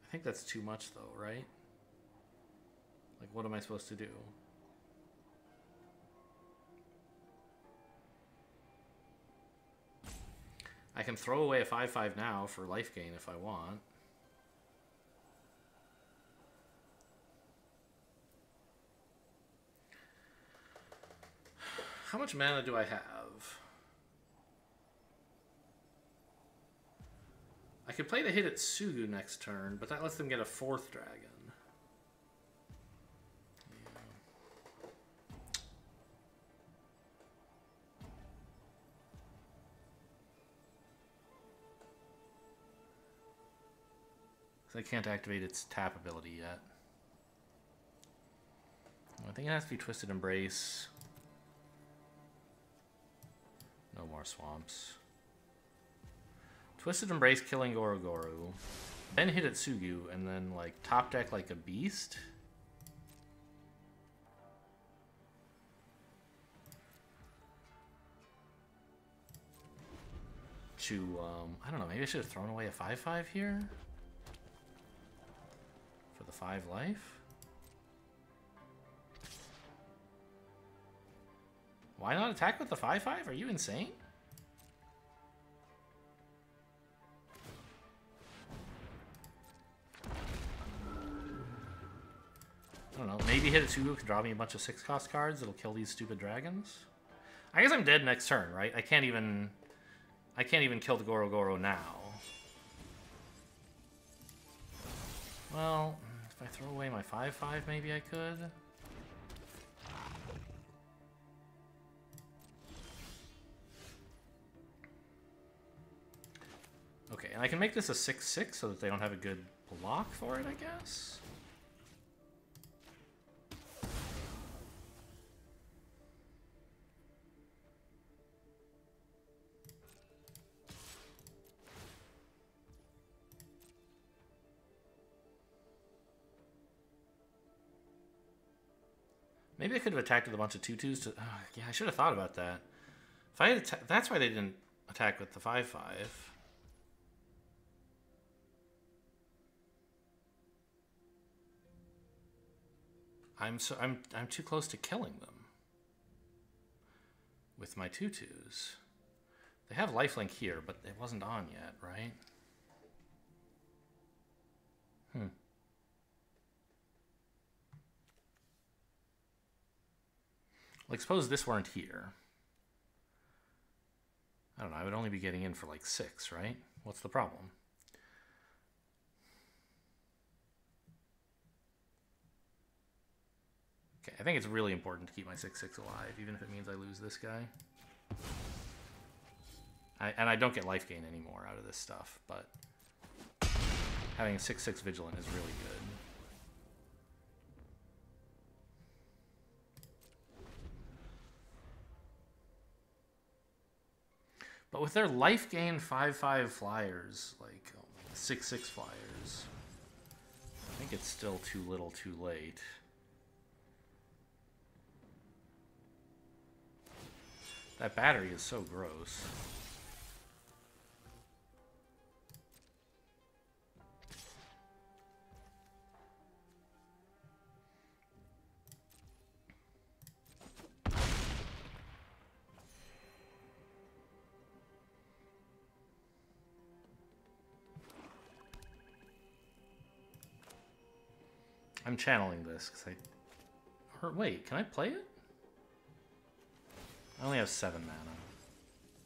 I think that's too much, though, right? Like, what am I supposed to do? I can throw away a 5/5 now for life gain if I want. How much mana do I have? I could play the Hidetsugu next turn, but that lets them get a 4th dragon. I can't activate its tap ability yet. I think it has to be Twisted Embrace. more swamps. Twisted Embrace killing Gorogoru. Then hit Atsugu, and then, like, top deck like a beast. To, I don't know, maybe I should have thrown away a 5/5 here? For the 5 life? Why not attack with the 5/5? Are you insane? I don't know, maybe Hitotsugu can draw me a bunch of 6-cost cards that'll kill these stupid dragons? I guess I'm dead next turn, right? I can't even kill the Goro now. Well, if I throw away my 5/5, maybe I could. Okay, and I can make this a 6/6 so that they don't have a good block for it, I guess? Maybe I could have attacked with a bunch of 2/2s to... yeah, I should have thought about that. If I had that's why they didn't attack with the 5/5. I'm too close to killing them with my 2/2s. They have lifelink here, but it wasn't on yet, right? Like, suppose this weren't here. I don't know, I would only be getting in for like 6, right? What's the problem? Okay, I think it's really important to keep my 6/6 alive, even if it means I lose this guy. And I don't get life gain anymore out of this stuff, but having a 6/6 Vigilant is really good. But with their life gain 5/5 flyers, like 6/6 flyers, I think it's still too little too late. That battery is so gross. I'm channeling this because or wait, can I play it? I only have 7 mana.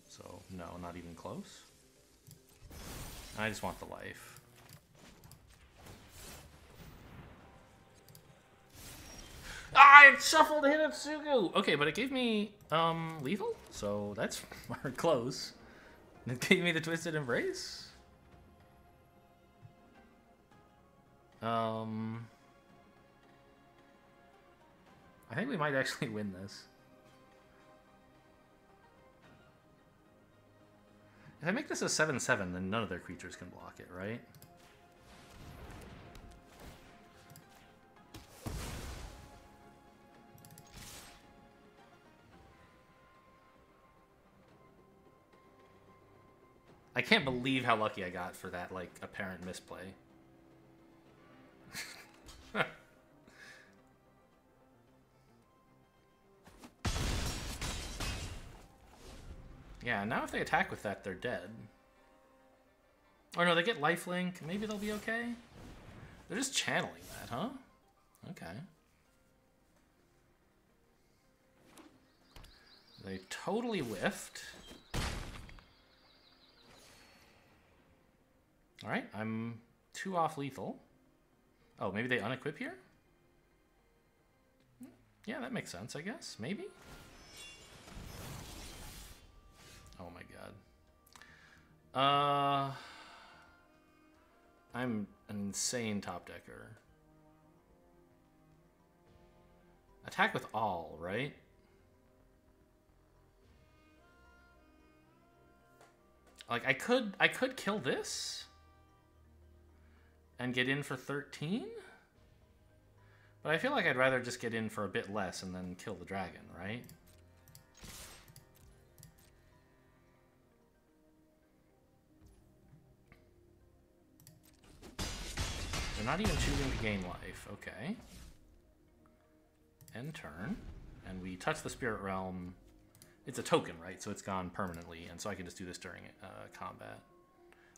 So, no, not even close. I just want the life. Ah, it shuffled Hitotsugu! Okay, but it gave me, lethal? So, that's close. It gave me the Twisted Embrace? I think we might actually win this. If I make this a 7/7, then none of their creatures can block it, right? I can't believe how lucky I got for that, like, apparent misplay. Yeah, now if they attack with that, they're dead. Or no, they get lifelink. Maybe they'll be okay. They're just channeling that, huh? Okay. They totally whiffed. Alright, I'm 2 off lethal. Oh, maybe they unequip here? Yeah, that makes sense, I guess. Maybe? Oh my god. I'm an insane top decker. Attack with all, right? Like, I could kill this and get in for 13? But I feel like I'd rather just get in for a bit less and then kill the dragon, right? They're not even choosing to gain life. Okay. End turn. And we touch the Spirit Realm. It's a token, right? So it's gone permanently. And so I can just do this during combat.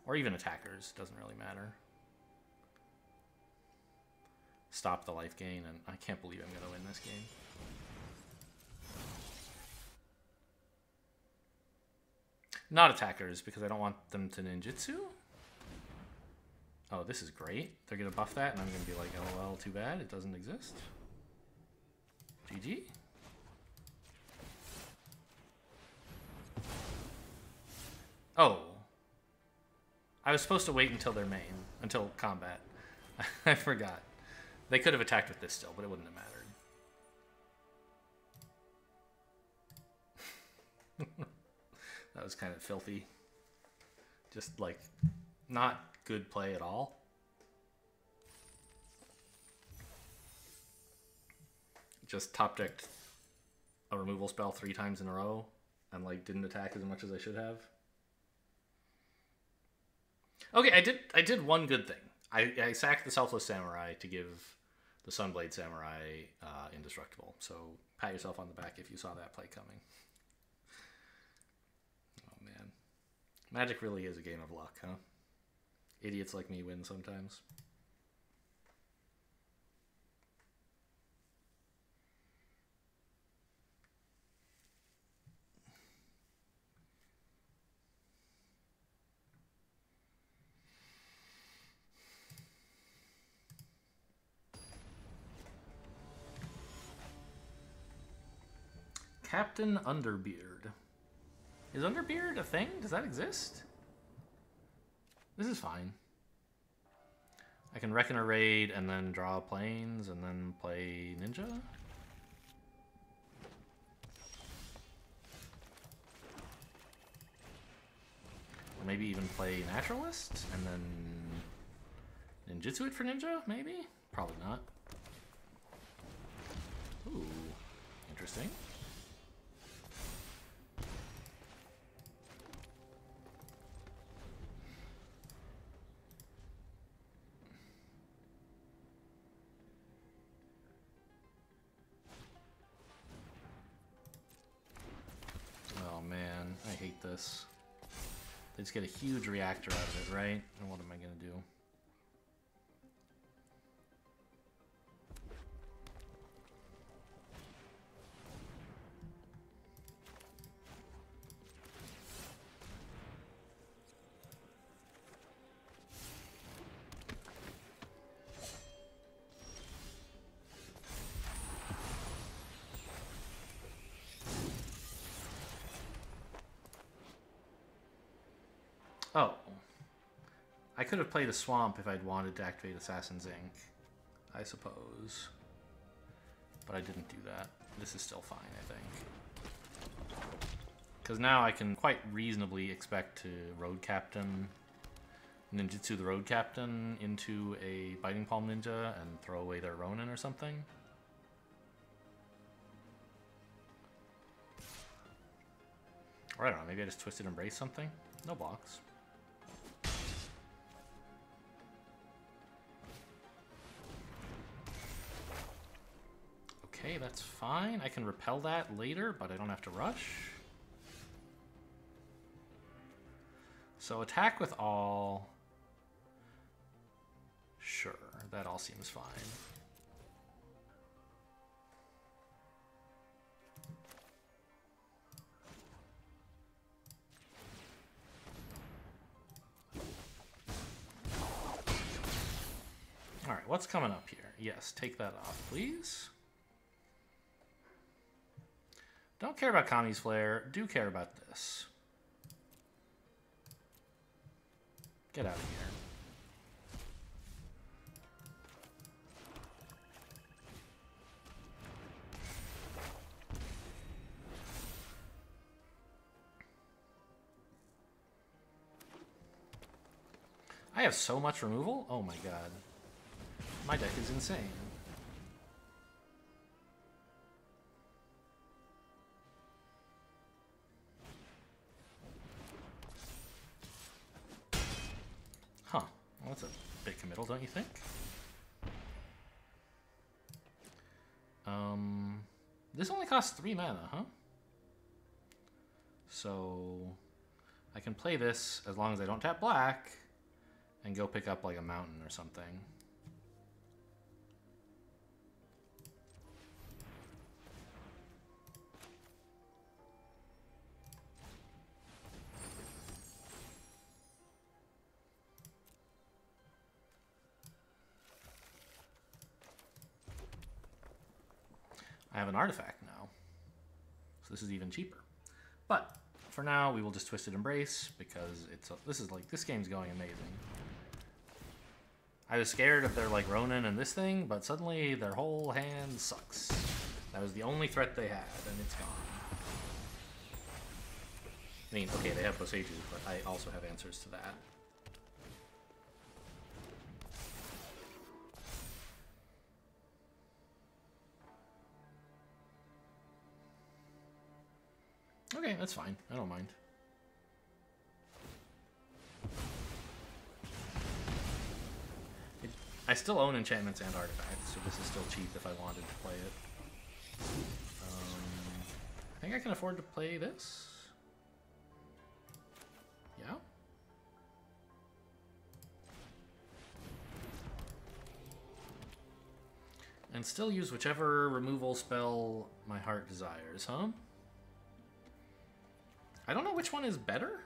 Or even attackers. Doesn't really matter. Stop the life gain. And I can't believe I'm going to win this game. Not attackers, because I don't want them to ninjutsu. Oh, this is great. They're going to buff that, and I'm going to be like, oh, well, too bad. It doesn't exist. GG. Oh. I was supposed to wait until their main, until combat. I forgot. They could have attacked with this still, but it wouldn't have mattered. That was kind of filthy. Just, like, not good play at all. Just top decked a removal spell 3 times in a row and, like, didn't attack as much as I should have. Okay, I did one good thing. I sacked the Selfless Samurai to give the Sunblade Samurai indestructible. So pat yourself on the back if you saw that play coming. Oh, man. Magic really is a game of luck, huh? Idiots like me win sometimes. Captain Underbeard. Is Underbeard a thing? Does that exist? This is fine. I can Reckon a Raid and then draw planes and then play Ninja. Or maybe even play Naturalist and then Ninjutsu it for Ninja, maybe? Probably not. Ooh, interesting. I hate this. They just get a huge reactor out of it, right? And what am I gonna do? Oh. I could have played a swamp if I'd wanted to activate Assassin's Ink, I suppose. But I didn't do that. This is still fine, I think. Because now I can quite reasonably expect to Road Captain Ninjutsu the Road Captain into a Biting Palm Ninja and throw away their Ronin or something. Or I don't know, maybe I just Twisted Embrace something? No blocks. Okay, that's fine. I can repel that later, but I don't have to rush. So attack with all. Sure, that all seems fine. All right, what's coming up here? Yes, take that off, please. Don't care about Kami's Flare. Do care about this. Get out of here. have so much removal? Oh my god. My deck is insane. Huh. Well, that's a bit committal, don't you think? This only costs 3 mana, huh? So I can play this as long as I don't tap black and go pick up like a mountain or something. I have an artifact now, so this is even cheaper. But for now, we will just Twisted Embrace because this game's going amazing. I was scared of their like Ronin and this thing, but suddenly their whole hand sucks. That was the only threat they had, and it's gone. I mean, okay, they have Boseiju, but I also have answers to that. Okay, that's fine. I don't mind. I still own enchantments and artifacts, so this is still cheap if I wanted to play it. I think I can afford to play this. Yeah? And still use whichever removal spell my heart desires, huh? I don't know which one is better.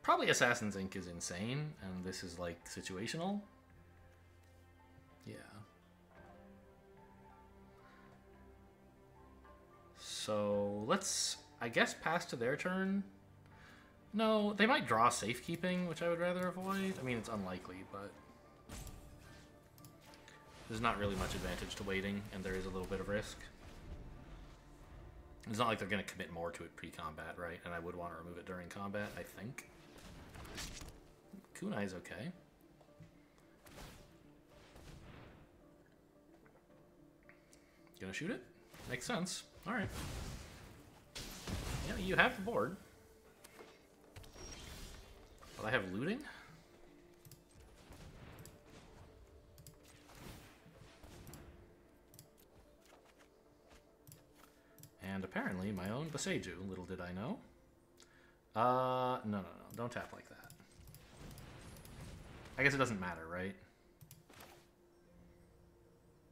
Probably Assassin's Ink is insane, and this is like situational. Yeah. So let's, I guess, pass to their turn. No, they might draw Safekeeping, which I would rather avoid. I mean, it's unlikely, but there's not really much advantage to waiting, and there is a little bit of risk. It's not like they're going to commit more to it pre-combat, right? And I would want to remove it during combat, I think. Kunai is okay. Gonna shoot it? Makes sense. Alright. Yeah, you have the board. But I have looting? And apparently my own Boseiju, little did I know. No. Don't tap like that. I guess it doesn't matter, right?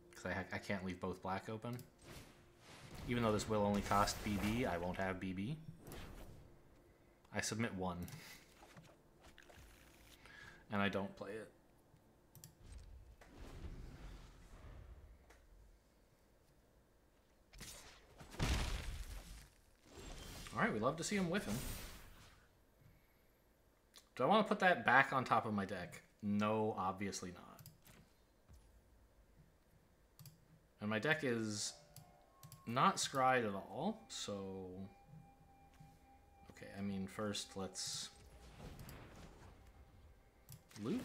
Because I can't leave both black open. Even though this will only cost BB, I won't have BB. I submit 1. And I don't play it. Alright, we love to see him whiffing. Do I want to put that back on top of my deck? No, obviously not. And my deck is not scryed at all, so... Okay, I mean, first let's loot.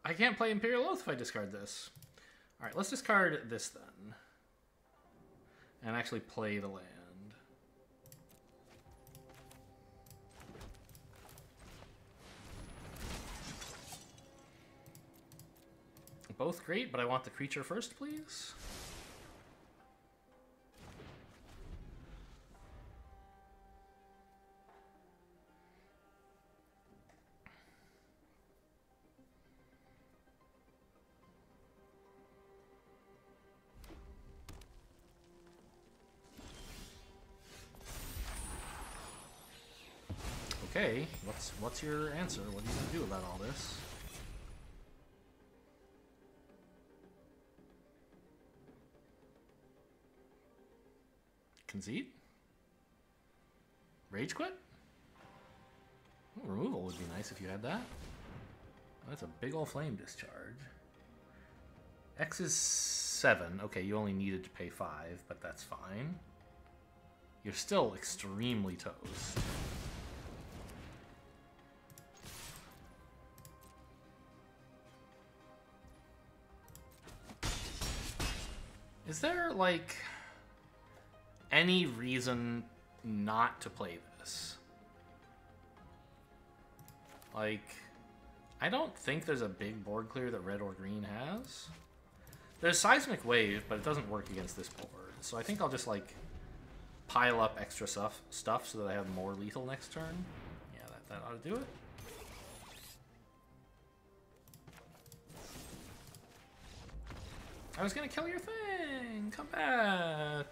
I can't play Imperial Oath if I discard this. Alright, let's discard this then. And actually play the land. Both great, but I want the creature first, please. Okay, what's your answer? What are you gonna do about all this? Concede? Rage quit? Ooh, removal would be nice if you had that. Oh, that's a big old flame discharge. X is 7. Okay, you only needed to pay 5, but that's fine. you're still extremely toast. Is there, like, any reason not to play this? Like, I don't think there's a big board clear that red or green has. There's Seismic Wave, but it doesn't work against this board. So I think I'll just, like, pile up extra stuff so that I have more lethal next turn. Yeah, that ought to do it. I was gonna kill your thing! Come back!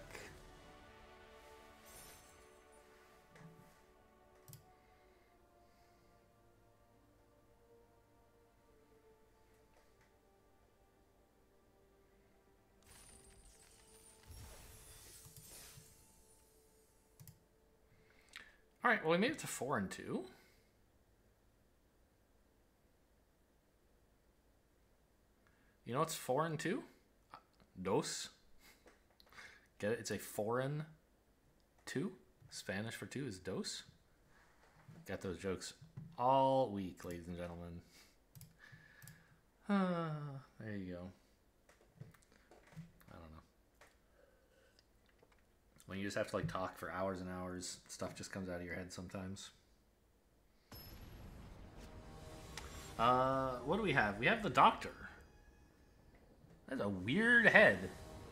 Alright, well we made it to 4 and 2. You know what's 4 and 2? Dos. Get it? It's a foreign 2. Spanish for 2 is dos. Got those jokes all week, ladies and gentlemen. There you go. I don't know. When you just have to like talk for hours and hours, stuff just comes out of your head sometimes. What do we have? We have the Doctor. That's a weird head.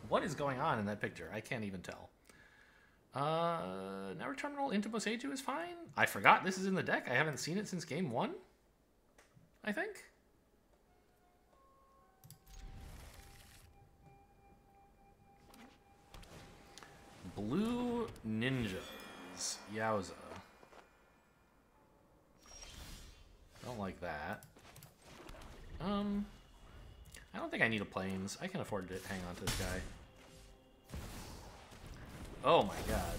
What is going on in that picture? I can't even tell. Never Terminal into Boseiju is fine. I forgot this is in the deck. I haven't seen it since game 1, I think. Blue Ninjas. Yowza. Don't like that. I don't think I need a planes. I can afford to hang on to this guy. Oh my god.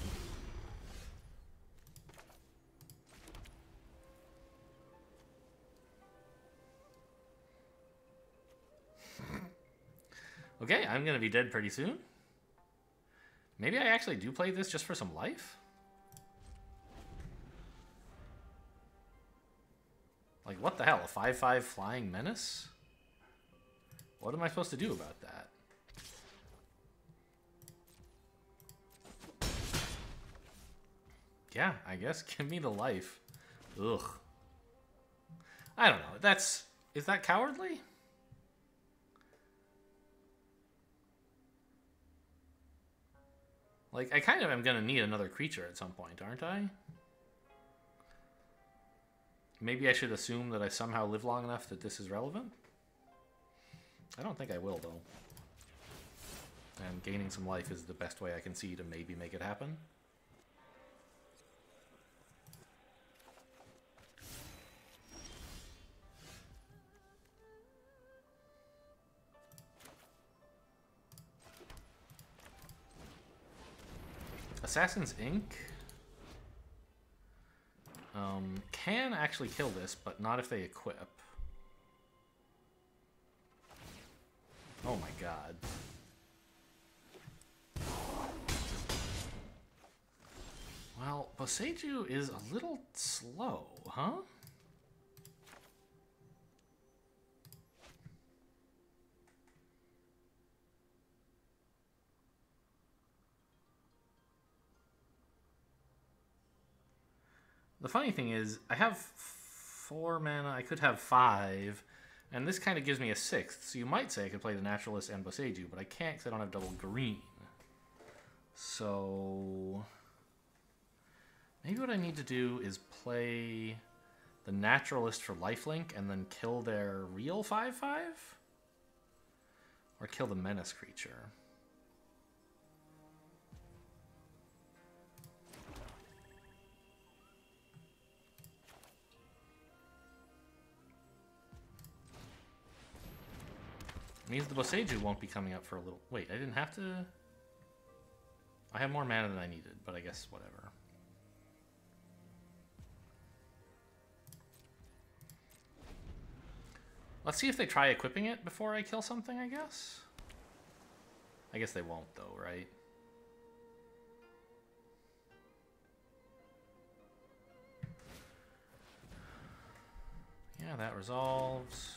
Okay, I'm gonna be dead pretty soon. Maybe I actually do play this just for some life? Like, what the hell? A 5/5 Flying Menace? What am I supposed to do about that? Yeah, I guess give me the life. Ugh. I don't know. Is that cowardly? Like, I kind of am gonna need another creature at some point, aren't I? Maybe I should assume that I somehow live long enough that this is relevant? I don't think I will, though. And gaining some life is the best way I can see to maybe make it happen. Assassin's Ink can actually kill this, but not if they equip. Oh my god. Well, Boseiju is a little slow, huh? The funny thing is, I have 4 mana, I could have 5, and this kind of gives me a 6th, so you might say I could play the Naturalist and Boseiju, but I can't because I don't have double green. So maybe what I need to do is play the Naturalist for lifelink and then kill their real 5/5? Or kill the Menace creature. Means the Boseiju won't be coming up for a little... Wait, I didn't have to... I have more mana than I needed, but I guess whatever. Let's see if they try equipping it before I kill something, I guess. I guess they won't, though, right? Yeah, that resolves.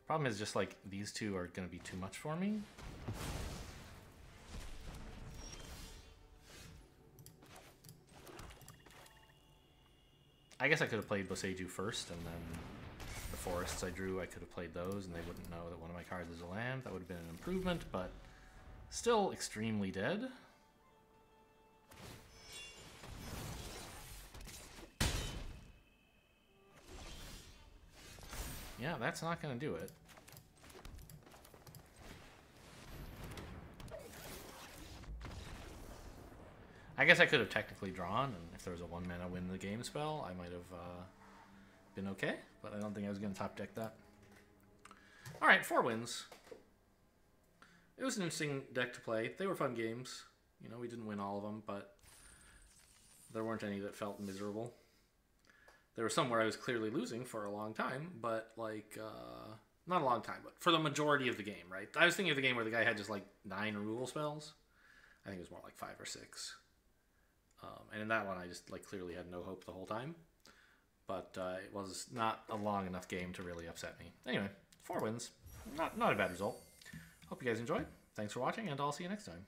Problem is just like these two are going to be too much for me. I guess I could have played Boseiju first, and then the forests I drew, I could have played those, and they wouldn't know that one of my cards is a land. That would have been an improvement, but still extremely dead. Yeah, that's not going to do it. I guess I could have technically drawn, and if there was a 1 mana win the game spell, I might have been okay, but I don't think I was going to top deck that. Alright, 4 wins. It was an interesting deck to play. They were fun games. You know, we didn't win all of them, but there weren't any that felt miserable. There was some where I was clearly losing for a long time, but like, not a long time, but for the majority of the game, right? I was thinking of the game where the guy had just like 9 removal spells. I think it was more like 5 or 6. And in that one, I just like clearly had no hope the whole time. But it was not a long enough game to really upset me. Anyway, 4 wins. Not a bad result. Hope you guys enjoyed. Thanks for watching, and I'll see you next time.